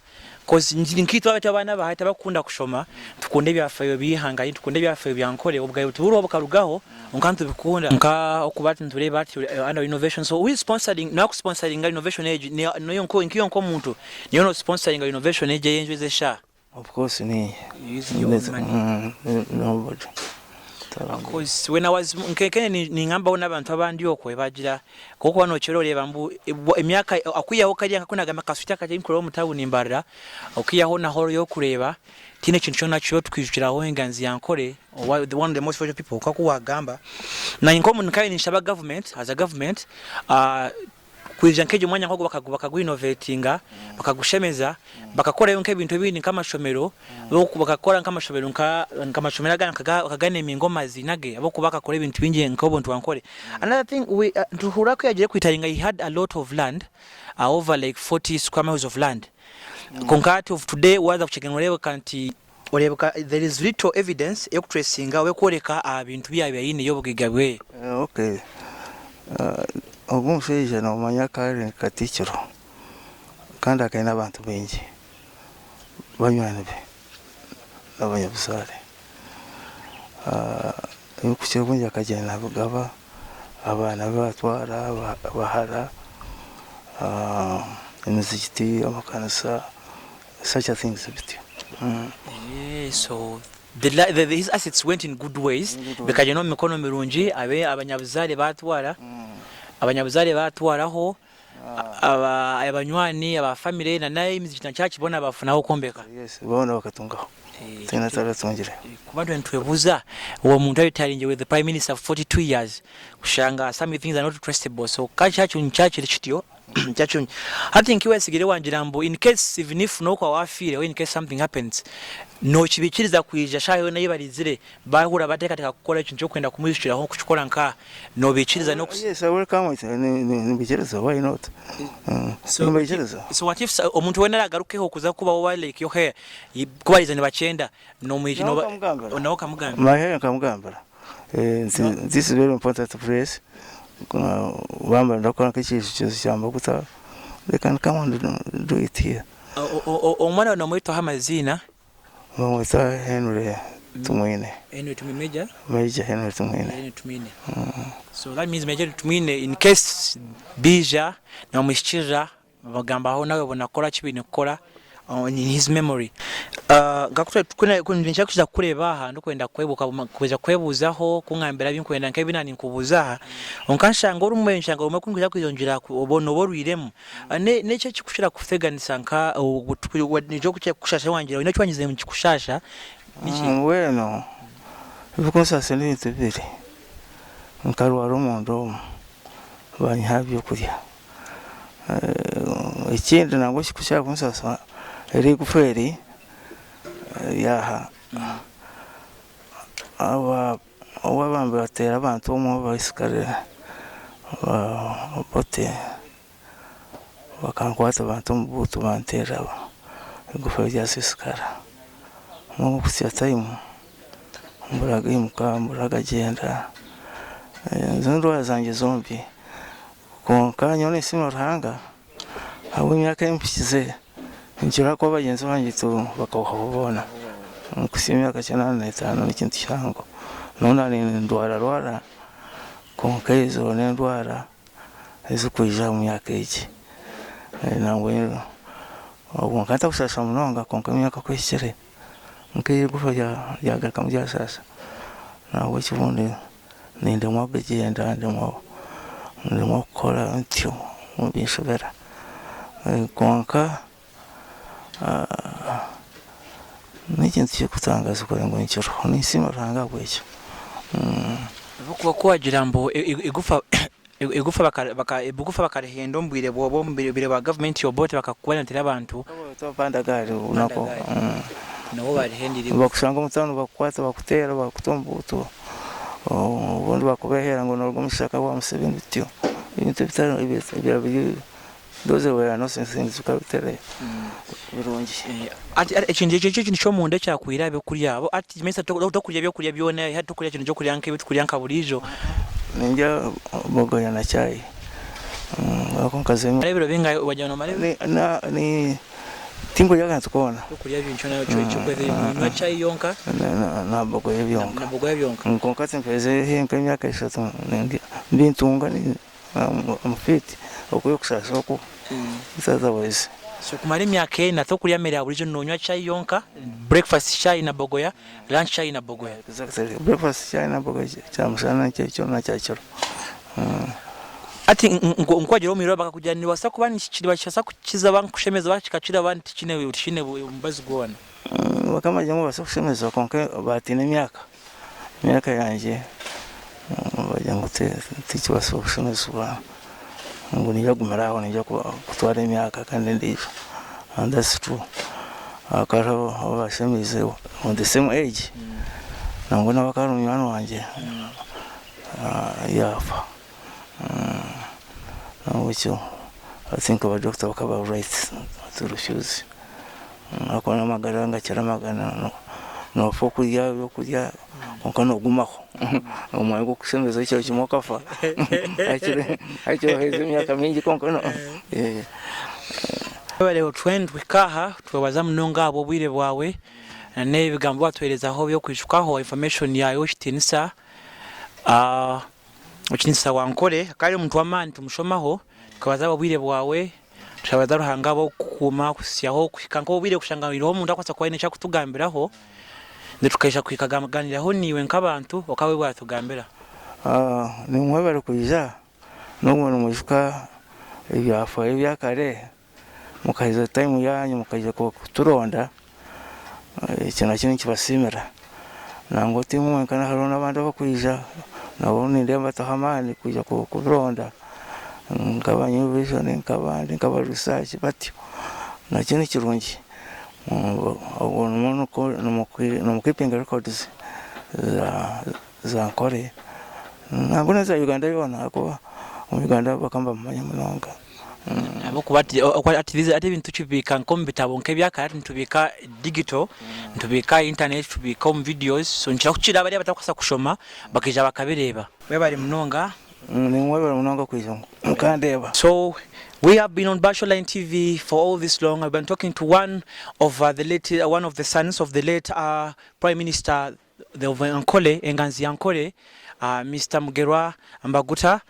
cause nkitwa abana bahita bakunda kushoma tukunde byafayo bihanganye tukunde byafayo byankole ubwayo tuburo bakarugaho unkantu bikunda nka okubati ntureba ati under innovation so we sponsoring na sponsoring innovation age no nko muntu niyo no sponsoring innovation age yenjeze sha of course ni nobody. Because when I was nkekene ni ngamba ona abantu abandi okwe bagira koko wano chero leba mbu emyaka akuyaho kali akakuna gama kasuta kati mkoro mutabu nimbarira okuyaho na horo yo kureba tine kintu cyona cyo twijukiraho Enganzi ya Nkole the one of the most fortunate people kwakuwa gamba na inkomu nkaye nishaba government as a government kwija nkeje mwanya nko bakagu innovatinga bakagushemeza bakakora yonke ibintu bindi kama shomero bakakora kama shomero kama shomera kagane mingoma zinage abo kubaka kora ibintu bingi nkobo ntwankore. Another thing we tuhura ko yagiye kwitaringa, he had a lot of land over like 40 square miles of land compared of today was of chicken whatever kanti orebuka there is little evidence yo tracinga we koreka abintu bya yine yo bugigabwe. Okay, obumusheje no manyakare katikiro kandi akaina abantu bengi banywane be abanyabusare ukukirubunja kagenda bugaba abana batwara bahara imizikiti amakanisa such a things bit. So his assets went in good ways because no mikono mirungi abanyabuzare batwaraho abanywani aba family na naye imizikiti nchachi bona bafunaho kombeka. Yes, bona bakatungaho tena taratungire kubando ntwebuza uwo muntu ayitaringe with the prime minister for 42 years kushanga some things are not trustable so kachachu nchachi lichitio chachu hati nkiwe sigire wanjirambo in case even if no kwa wafire or in case something happens no chibikiriza kwijja shayo nayo barizire bahura bateka gukora ikintu cyo kwenda kumwishira aho kuchikora nka no bikiriza no. Yes, I welcome it ni bikiriza, why not? So bikiriza, so what if omuntu wena agarukeho kuza kuba wa like yo hair kubariza ni bachenda no mwijino no kamugamba my hair kamugamba. This is very important place. Kuna bamba ndakora kichi cyo Mbaguta, they can come and do it here. Omwana no mwito hamazina Mwita Henry Tumwine. Henry Tumwine. Major Henry Tumwine. Henry Tumwine. So that means Major Tumwine in case bija na mwishira bagamba aho nawe bonakora kibintu kora in his memory. Gakuta kunja kuza kureba aha ndokwenda kwebuka kuza kwebuzaho kungambira binkwenda nkebinani nkubuzaha onkanshanga urumwe nshanga umwe kunja kwizonjira obono borwiremo necyo kikushira kufeganisa nka nijo kushasha wangira ino cywangize mu kikushasha niki weno bikonsa sene tebiri nkarwa rumondo banyahabyo kurya ikindi nango kikushaka kunsasa eri kuferi yaha abamba batera abantu mu basikare bote bakankwata abantu mu butu bantera guferi ya siskara mu kusya time mburaga imuka mburaga genda izo ndwara zanjye zombi konka nyone sima ruhanga abo imyaka yimpikize ngira ko bagenzi banjye bakawubona kusimya imyaka 85 n'ikintu cyango none ari ndwara konka izo ndwara izo kuija mu myaka iki nangwe ubu nkata kusasa munonga konka imyaka kweshere nk'igufa yagaruka mu byasasa nawe kibundi ninde mwabigenda ndimo gukora ntyo mu bishobera konka n'ikintu cyo kutangaza ko ngo nicyo n'isima ranga bwecyo kuba kwagira mbo igufa bakarehendo mbwire bobo mbire ba government yobote bakakubana ntira abantu topanda gari unako nabo barihendire bakusanga umutano bakwata bakutera bakutombuto ubundi bakubehera ngo norwo mushaka wa musebindi tyo ibintu bitaro ibyo doze we no sense zikabitere birungi ati ekintu cyo munde cyakwira byo kuri yabo ati mesa tokurya byo kurya byone hatu kurya kintu cyo kurya nk'ibyo kurya nkaburijo ninja bogo yana chai akonkaze arebero binga wajyana marebe ni tingo yaga tukona kurya bintu nayo cyo kweze na chai yonka na bogo yonka na bogo yonka nkonkatse mpeze henka myaka 3 ndi bintunga ni amfiti okuyo kusasa ko isaza wese so kumara imyaka ena tokurya mere aburijo nonywa chai yonka breakfast chai na bogoya lunch chai na bogoya exactly breakfast chai na bogoya chamusana cyo na cyacyo ati nkwagera umiro bakakujya ni wasa kubani kiri bashasa kukiza bankushemeza bakikacira abandi kine mbazi gona bakamaje ngo basa kushemeza konke batine imyaka yanjye bajya ngo tikibaso kushemeza ngo niyo gumaraho niyo kutwara imyaka kandi ndivyo and that's true akaro abashemize on the same age nango nabakara umwana wanje yafa which I think our doctor bakaba right to refuse akona magaranga cyara magana no fokurya yo kurya konkano gumaho umwe go kusemeza icyo kimokafa akire heze myaka mingi konkano bale trend wikaha twabaza mnonga abo bwire bwawe ne bigambo batwereza aho byo kwishukaho information yayo shitinisa ukinisa wa Nkole kali mtu wamani tumushomaho tukabaza bwire bwawe twabaza ruhangabo kuma kusyaho kwikanko bwire kushanganira ho umuntu akwasa kwa ine cya kutugambiraho nditukaisha kwikaganiraho niwe nk'abantu okawe bwatugambira ni mwe bari kuija n'umuntu mushuka ibyafa ibyakare mukaza time yanyu mukaje ko kuturonda ikintu kintu kibasimira nango timu nkana harona abantu bakuija nabo nindemba tahamani kuja kuronda ngabanyu vision nkaba research batyo na kintu kirungi umuntu ko no keeping records za Nkole nango neza Uganda yona ko mu Uganda bakamba manya munonga abo kubati ati bintu tubika nkombitabo nkebyaka ntubika digital ntubika internet tubika videos so nchira kuchira bari batakwasa kushoma bakija bakabireba we bari munonga ni mwe bari munonga kwijongo mukandeba. So we have been on Basholine TV for all this long. I've been talking to one of the sons of the late Prime Minister of Nkole, Enganzi Nkole, Mr. Mbaguta.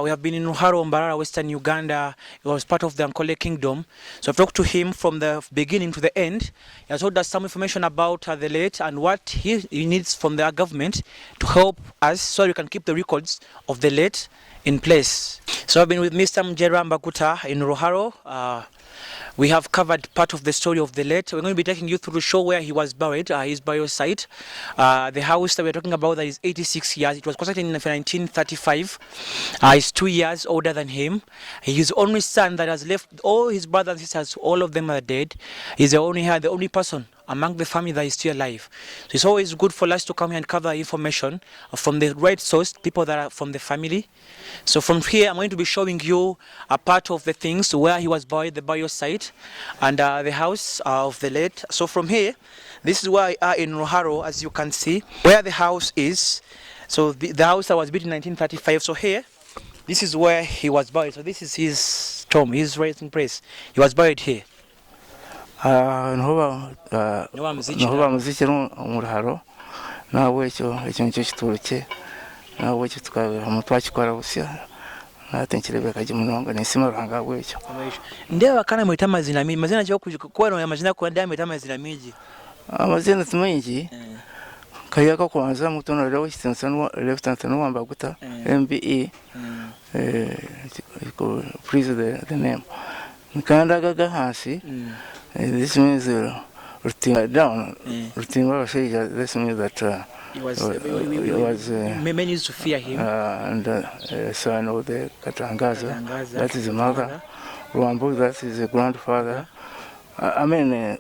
We have been in Ruharo, Mbarara, Western Uganda. He was part of the Nkole kingdom. So I've talked to him from the beginning to the end. He has told us some information about the late and what he needs from the government to help us so we can keep the records of the late in place. So I've been with Mr. Mbaguta in Ruharo. We have covered part of the story of the late. We're going to be taking you through the show where he was buried, his burial site. The house that we're talking about that is 86 years. It was constructed in 1935. He's 2 years older than him. He's the only son that has left. All his brothers and sisters, all of them are dead. He's the only person among the family that is still alive. So it's always good for us to come here and cover information from the right source, people that are from the family. So from here, I'm going to be showing you a part of the things where he was buried, the burial site, and the house of the late. So from here, this is where we are in Ruharo, as you can see, where the house is. So the house that was built in 1935. So here, this is where he was buried. So this is his tomb, his resting place. He was buried here. Niho bamuzikira mu ruharo nawe icyo nicyo kituro cye nawe icyo twakikora busya natenkere bekaje munonga nisima ruhanga bwecyo ndeba kana mwita amazina cyo kuba amazina ko ndaya mwita amazina miji amazina tumenyi kayaka kwanza mutono rero Lieutenant Mbaguta MBE please the name nkanda gaga hasi. This means routine down routine was this means that he was men used to fear him, and son of the Katangaza, that is the mother. Ruambu, that is the grandfather. I mean,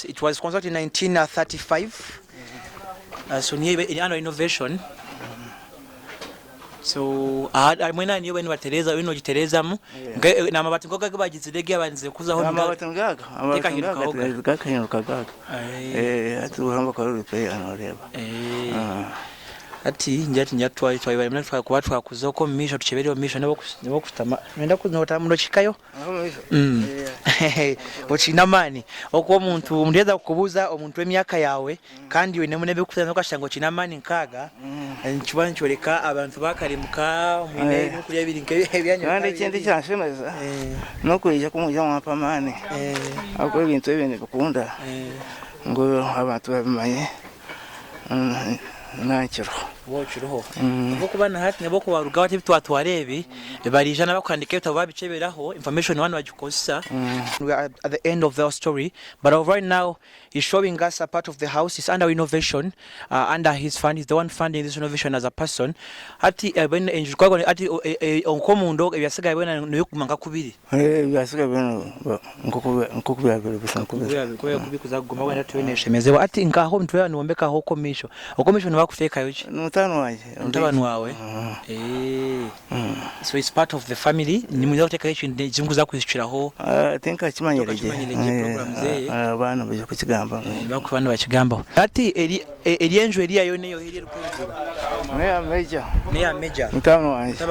it was constructed in 1935. So near under innovation. So mwena niyo bene batereza bino gitereza mu na mabati ngoga bagizidege abanze kuzaho amabati ngaga atuhamba kwa rupe anoreba ati njati nyatwa twaiba mna twa kuba twakuzoko misho tucheberero misho nebo kutama nenda kunota muno chikayo ochinamani okwo omuntu ndeza kukubuza omuntu emyaka yawe kandi we nemune kutana kashango chinamani nkaga nchibana choleka abantu bakarimuka mwine kulya biri nkebyanyo kandi kindi cyanshemeza no kuyija kumujya mu pamane akora ibintu ebene bikunda ngo abantu babimanye nakiro wochiroho bokubana hati nebo ko baruga bati bitwatwarebi barijana bakwandika bitabo babiceberaho information one wajikosa. We are at the end of the story, but right now he's showing us a part of the house is under innovation, under his fund. He's the one funding this innovation as a person. Hati ben enjukwa ati onkomundo byasigaye bena no yokumanga kubiri byasigaye bena nkokubya bisa kubikuza kugoma wenda tuweneshemezewa ati ngaho mtu ya niwombeka ho commission bakufeka yoki mutano wanje mtabanu wawe so it's part of the family ni mwiza kuteka hicho njingu za kuzishiraho think akimanyereje program ze abana baje kukigamba bakubana bakigamba ati erienjo eriya yo neyo hiri rukunzura neya meja mutano wanje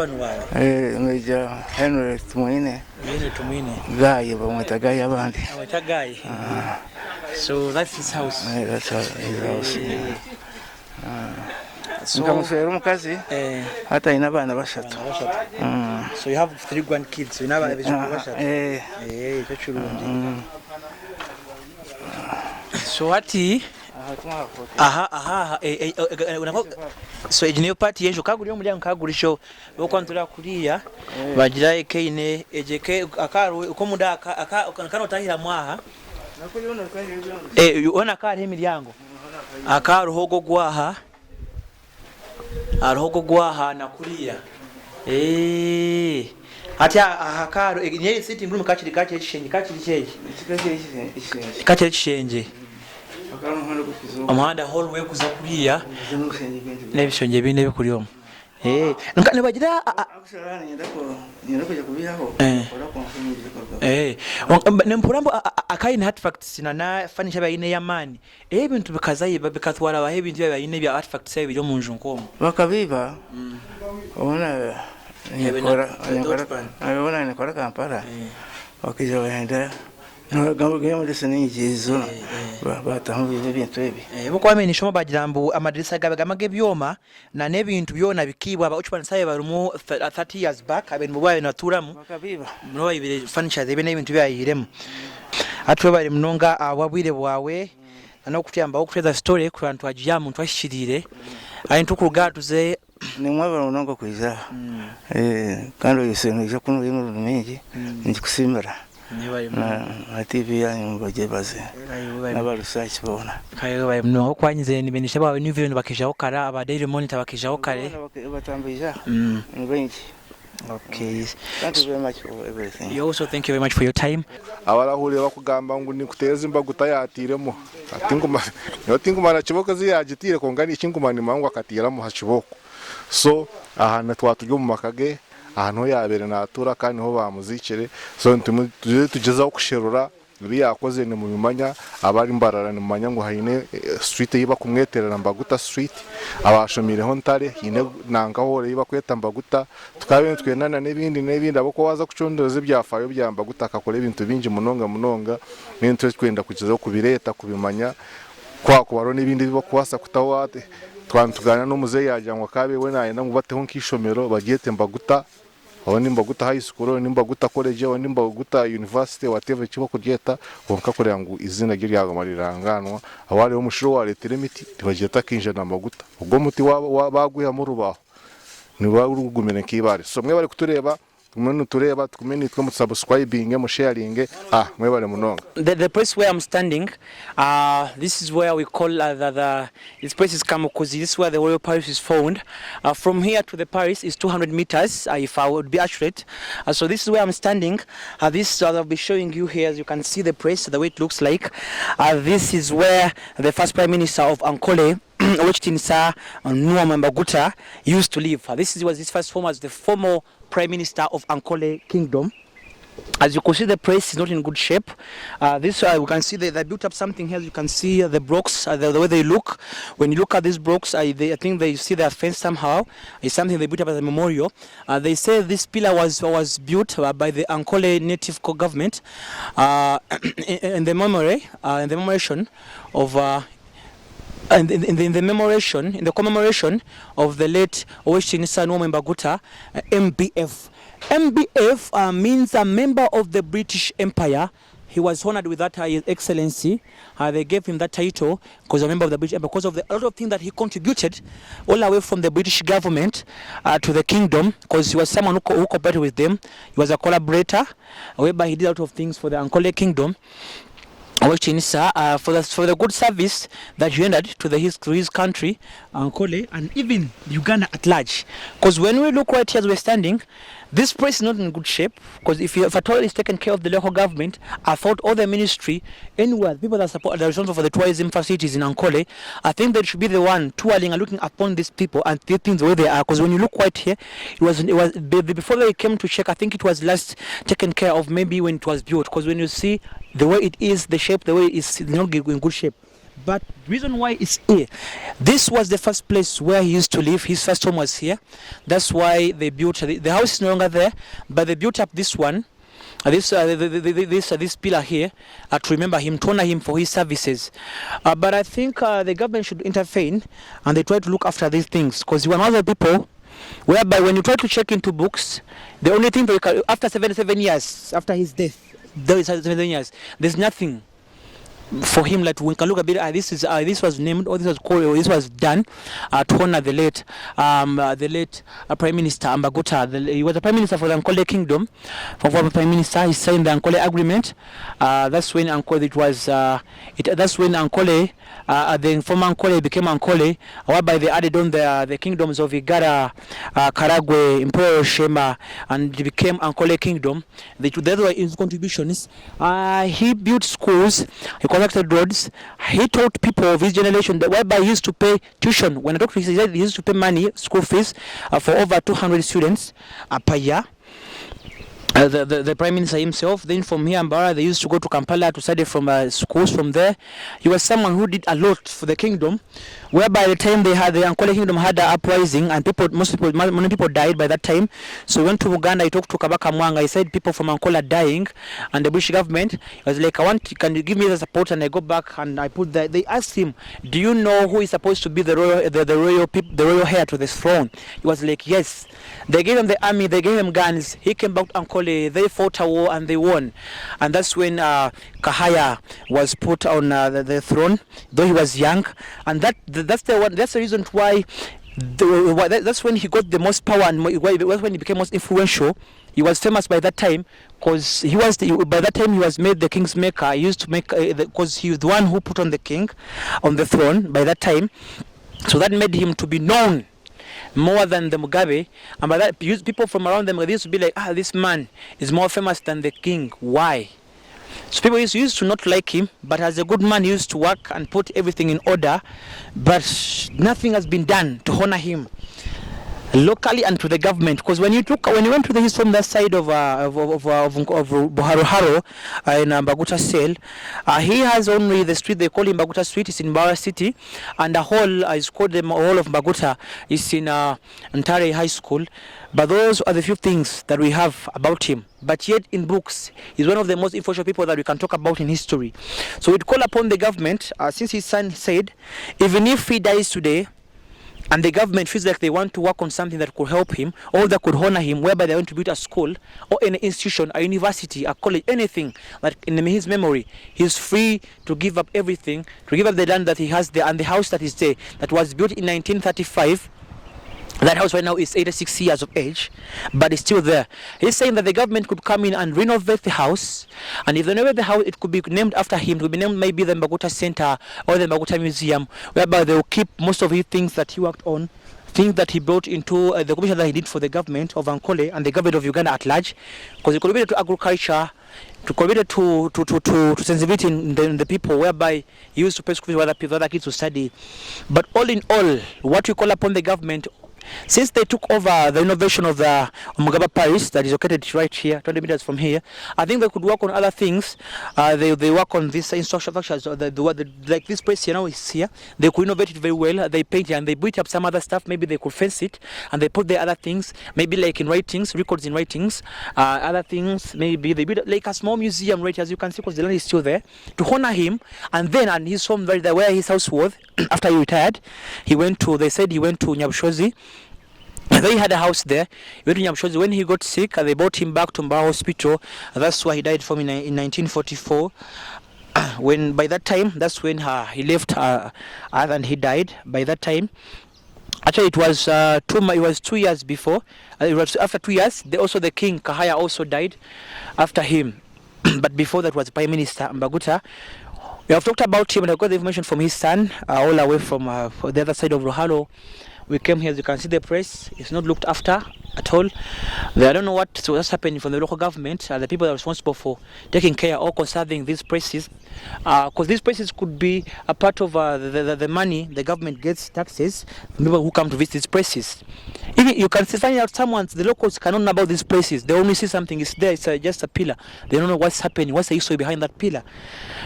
meja Henry Tumwine gaye bamutagaye abandi abutagaye so that's his house. That's his house. Nkamusera umukazi hata ina bana bashatu. So you have 3 grandkids. So you have bashatu. Cyo churundi. So hati so ejine party yejo kaguri muri yankagurisho bokwantura kuriya bagira ekine ejeke akaru uko mudaka akano tahira mwaha yona kari emiryango akaruhogo gwaha aruhogo gwaha na kuriya ati akaru nyeri sitting room kachiri kishenje kachiri kishenje amanda hallway kuza kuriya nebishonje bine bikuriyo nkane bagira nempurambo akaine artifacts na fanisha bayine yamani ebintu bikazayiba bikatwara bahe ibintu bayine bya artifacts byo munju nkomo bakabiba ona nikora Kampala bakija bahenda nogambugemo ndetse n'ingizo batahumvira ibintu ebi mukwamenyesha mu bagira mbu amadirisa gabe gamage byoma na n'ebintu byona bikibwa abacupa nsaye barumu 30 years back aben mubaye naturamu bakabiba no ibire furniture zebe n'ebintu byayiremo atwe bari mnonga ababwire bwawe no kutiyamba okuteza story ku bantu ajiya muntu ashirire ayintu kurugatuze ni mwaba unongo kwiza kandi yisenje kuno ibintu mingi ndikusimira na TV yanyu bagebaze n'abarusachi bona kayo baye mno kwanyize nibenisha bawe n'ibintu bakija okara aba daily monitor bakija okare batambija ni benshi. Okay, thank you very much for everything. You also thank you very much for your time. Abarahuriye bakugamba ngo Ninkuteera Mbaguta yatiremo atinguma na kiboko ziyagitire kongani ikinguma ni mangu akatiramo hashiboko so ahana twatujyo mu makage ahantu yabere natura kandi ho bamuzikire so tugezaho kusherura bibi yakoze ni mu bimanya abari mbarara ni mumanya ngo hayine street yiba kumweterera Mbaguta street abashomireho ntare hine nangaho yiba kweta Mbaguta tukabe twenana n'ibindi abako waza kucondoza ibyafayo bya Mbaguta akakora ibintu bingi munonga n'intu twenda kugezaho kubireta kubimanya kwa kubaro n'ibindi bibo kwasa kutawate twantugana no muzeyi yajyanwa kabe we naye namubateho nkishomero bagiyete Mbaguta aho ni Mbaguta high school ni Mbaguta college aho ni Mbaguta university whatever kibo kugeta konka kore ngo izina ryago mariranganwa abari bo mushiro wa Yateire miti tibageta kinje na Mbaguta ubwo muti baguya mu rubaho ni barugumene kibare so mwe bari kutureba tumene tureba tukumene twa subscribing mu sharing mwe bari munonga. The place where I'm standing, this is where we call this place is Kamukuzi. This is where the royal palace is found. From here to the palace is 200 meters, if I would be accurate. So this is where I'm standing. This I'll be showing you here, as you can see the place, the way it looks like. This is where the first Prime Minister of Nkole, which Muha Mbaguta used to live. This was his first form as the former Prime Minister of Nkole Kingdom. As you can see, the place is not in good shape. This we can see they built up something here. You can see the blocks, the way they look. When you look at these blocks, I think they see their fence somehow. It's something they built up as a memorial. They say this pillar was built by the Nkole native government in the commemoration of the late Muha Mbaguta, MBF. MBF means a member of the British Empire. He was honored with that His Excellency. They gave him that title because a member of the British Empire, because of a lot of things that he contributed all the way from the British government to the kingdom, because he was someone who cooperated with them. He was a collaborator, whereby he did a lot of things for the Nkole kingdom. For the good service that he rendered to his country, Nkole, and even Uganda at large. Because when we look right here as we're standing, this place is not in good shape, because if at all is taken care of the local government, I thought all the ministry, anywhere, people that support the responsible for the tourism facilities in Nkole, I think they should be the one touring and looking upon these people and the things the way they are. Because when you look right here, it was before they came to check, I think it was last taken care of maybe when it was built. Because when you see the way it is, the shape, the way it is not in good shape. But the reason why it's here, this was the first place where he used to live. His first home was here. That's why they built the house is no longer there, but they built up this one, this pillar here to remember him, to honor him for his services. But I think the government should intervene and they try to look after these things, because you are one of the people whereby when you try to check into books, the only thing that you can, after 77 years after his death, there's nothing for him. Like we can look a bit. This was named, or this was called, or this was done to honor the late Prime Minister Mbaguta. He was the Prime Minister for the Nkole Kingdom. For Prime Minister, he signed the Nkole Agreement. That's when Nkole. That's when Nkole, the former Nkole became Nkole, whereby they added on the kingdoms of Igara, Karagwe, Imperial Shema, and it became Nkole Kingdom. Those were his contributions. He built schools. He constructed roads. He taught people of his generation that whereby he used to pay tuition. When I talked to him, he said he used to pay money, school fees, for over 200 students per year. the Prime Minister himself. Then from here, Mbara, they used to go to Kampala to study from schools from there. He was someone who did a lot for the kingdom, whereby the time they had the Nkole kingdom had an uprising, and many people died by that time. So he went to Uganda, he talked to Kabaka Mwanga, he said people from Nkole are dying, and the British government was like, can you give me the support? And I go back and I put that. They asked him, do you know who is supposed to be the royal heir to this throne? He was like, yes. They gave him the army, they gave him guns. He came back to Nkole, they fought a war and they won. And that's when Kahaya was put on the throne, though he was young. And that's the reason why that's when he got the most power, and that's when he became most influential. He was famous by that time because by that time he was made the king's maker. He used to make because he was the one who put on the king on the throne by that time. So that made him to be known more than the Mugabe, and by that people from around them, they used to be like, this man is more famous than the king. Why? So people used to not like him, but as a good man, he used to work and put everything in order, but nothing has been done to honor him locally and to the government. Because when you went to the history from that side of Buharuharo in Mbaguta cell, he has only the street they call him Mbaguta Street. It's in Mbara City, and the hall is called the Hall of Mbaguta. It's in Yateire High School. But those are the few things that we have about him. But yet in books, he's one of the most influential people that we can talk about in history. So we'd call upon the government, since his son said, even if he dies today, and the government feels like they want to work on something that could help him or that could honor him, whereby they want to build a school or any institution, a university, a college, anything that in his memory, he's free to give up everything, to give up the land that he has there and the house that is there, that was built in 1935. That house right now is 86 years of age, but it's still there. He's saying that the government could come in and renovate the house, and if they renovate the house, it could be named after him. It could be named maybe the Mbaguta Center or the Mbaguta Museum, whereby they will keep most of his things that he worked on, things that he brought into the commission that he did for the government of Nkole and the government of Uganda at large, because he contributed to agriculture, to contribute to sensitivity in the people, whereby he used to pay school fees for other kids to study. But all in all, what we call upon the government, since they took over the renovation of the Mugaba Palace that is located right here, 20 meters from here, I think they could work on other things. They work on this infrastructure, like this place here now is here. They could innovate it very well. They paint it and they built up some other stuff. Maybe they could fence it and they put the other things, maybe like in writings, records in writings, other things. Maybe they built like a small museum right, as you can see, because the land is still there, to honor him. And then and his home right there, where his house was after he retired, they said he went to Nyabushozi. They had a house there. He went to Nyabushozi. When he got sick, they brought him back to Mbara Hospital. That's why he died from in 1944. By that time, that's when he left Earth and he died. By that time, actually, it was 2 years before. It was after 2 years. Also, the king Kahaya also died after him. But before that was Prime Minister Mbaguta. We have talked about him and I got the information from his son, all the way from the other side of Ruhalo. We came here, as you can see the place, it's not looked after at all. I don't know what's happening from the local government, the people that are responsible for taking care or conserving these places. Because these places could be a part of the money the government gets, taxes, from people who come to visit these places. Even you can find out the locals cannot know about these places. They only see something, it's there, it's just a pillar. They don't know what's happening, what's the history behind that pillar.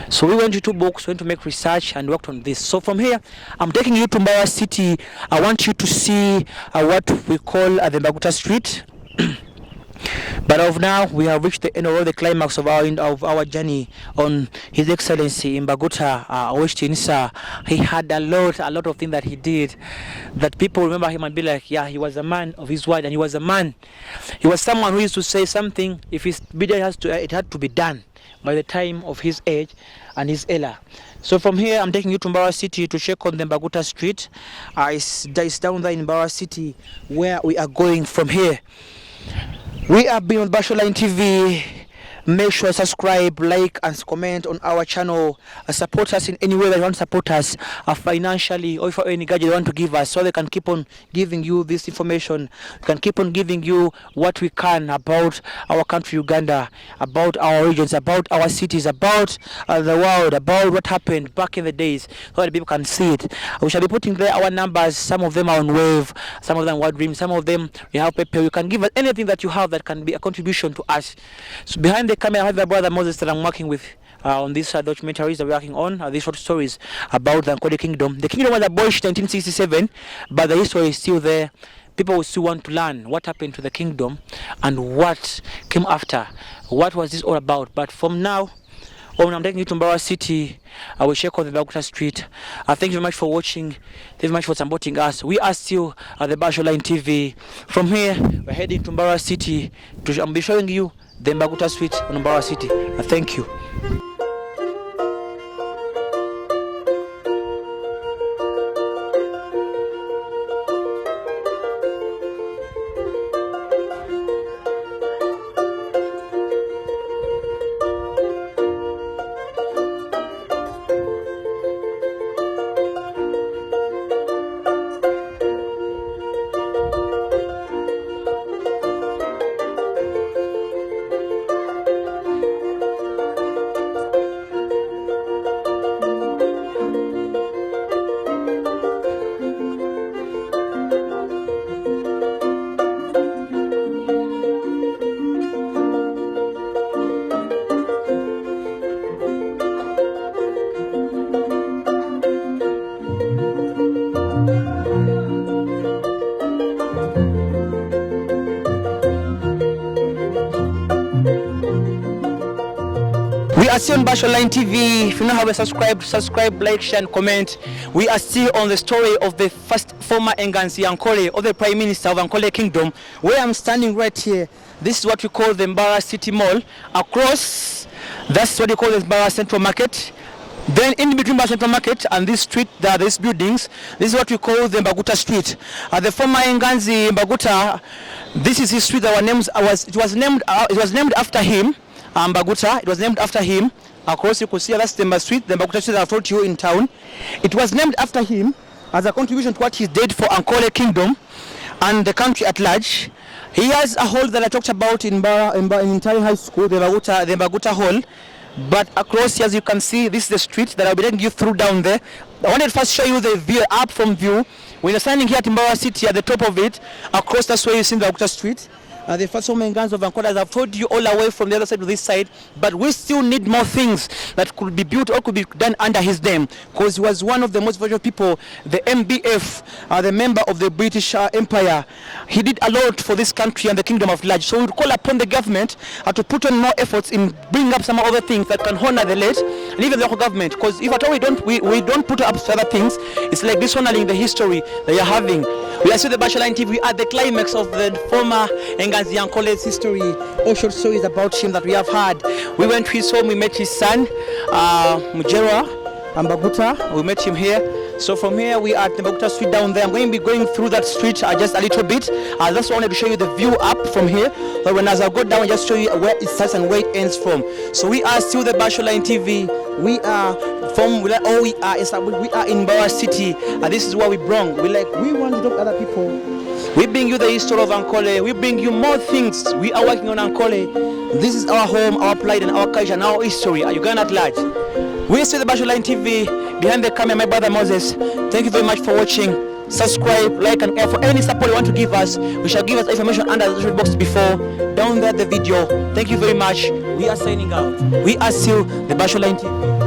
So we went to 2 books, went to make research and worked on this. So from here, I'm taking you to Mbara City. I want you to see what we call the Mbaguta Street. But of now, we have reached the end of the climax of our journey on His Excellency Mbaguta Oweshtinisa. He had a lot of things that he did that people remember him and be like, yeah, he was a man of his word, and he was a man. He was someone who used to say something, if his video it had to be done by the time of his age and his era. So from here, I'm taking you to Mbara City to check on the Mbaguta Street. It's down there in Mbara City where we are going from here. We have been on Basholine TV. make sure subscribe, like, and comment on our channel. Support us in any way that you want to support us, financially, or for any gadget you want to give us, so they can keep on giving you this information. We can keep on giving you what we can about our country, Uganda, about our regions, about our cities, about the world, about what happened back in the days, so that people can see it. We shall be putting there our numbers. Some of them are on Wave, some of them are Dream, some of them we have PayPal. You can give us anything that you have that can be a contribution to us. So behind the camera, I have my brother Moses that I'm working with on these documentaries that we're working on, these short stories about the Nkole Kingdom. The kingdom was abolished in 1967, but the history is still there. People will still want to learn what happened to the kingdom and what came after. What was this all about? But from now, when I'm taking you to Mbawa City, I will check on the Mbaguta street. Thank you very much for watching. Thank you very much for supporting us. We are still at the Basho Line TV. From here, we're heading to Mbawa City. I'll be showing you the Mbaguta street on Mbawa City. Thank you. We are still on Basho Line TV. If you don't have a subscribe, like, share, and comment. We are still on the story of the first former Enganzi Nkole, or the Prime Minister of Nkole Kingdom. Where I'm standing right here, this is what we call the Mbawa City Mall. Across, that's what we call the Mbawa Central Market. Then in between Mbawa Central Market and this street, there are these buildings. This is what we call the Mbaguta Street. The former Enganzi Mbaguta, this is his street that was named after him. Mbaguta, it was named after him. Across you could see that's the street, the Mbaguta street that I've told you in town. It was named after him as a contribution to what he did for Nkole Kingdom and the country at large. He has a hall that I talked about in Yateire High School, the Mbaguta Hall. But across here, as you can see, this is the street that I'll be taking you through down there. I wanted to first show you the view up from view. When you're standing here at Mbawa City, at the top of it, across that's where you see the Mbaguta Street. The first home Enganzi of Nkole, as I've told you, all the way from the other side to this side, but we still need more things that could be built or could be done under his name, because he was one of the most valuable people, the MBF, the member of the British Empire. He did a lot for this country and the kingdom of large. So we call upon the government to put on more efforts in bringing up some other things that can honor the late, and even the local government, because if at all we don't put up other things, it's like dishonoring the history that you're having. We are still the Basho Line TV. We are at the climax of the former Enganzi Nkole's history, all short stories about him that we have had. We went to his home, we met his son, Mujera Mbaguta. We met him here. So from here we are at the Mbaguta street down there. I'm going to be going through that street just a little bit. I just wanted to show you the view up from here. But when as I go down, just show you where it starts and where it ends from. So we are still the Basho Line TV. We are in Mbawa City. This is where we belong. We want to talk to other people. We bring you the history of Nkole. We bring you more things. We are working on Nkole. This is our home, our pride, and our culture, and our history. Uganda at large. We are still the Basho Line TV. Behind the camera, my brother Moses. Thank you very much for watching. Subscribe, like, and for any support you want to give us, we shall give us information under the description box before, down there the video. Thank you very much. We are signing out. We are still the Basho Line TV.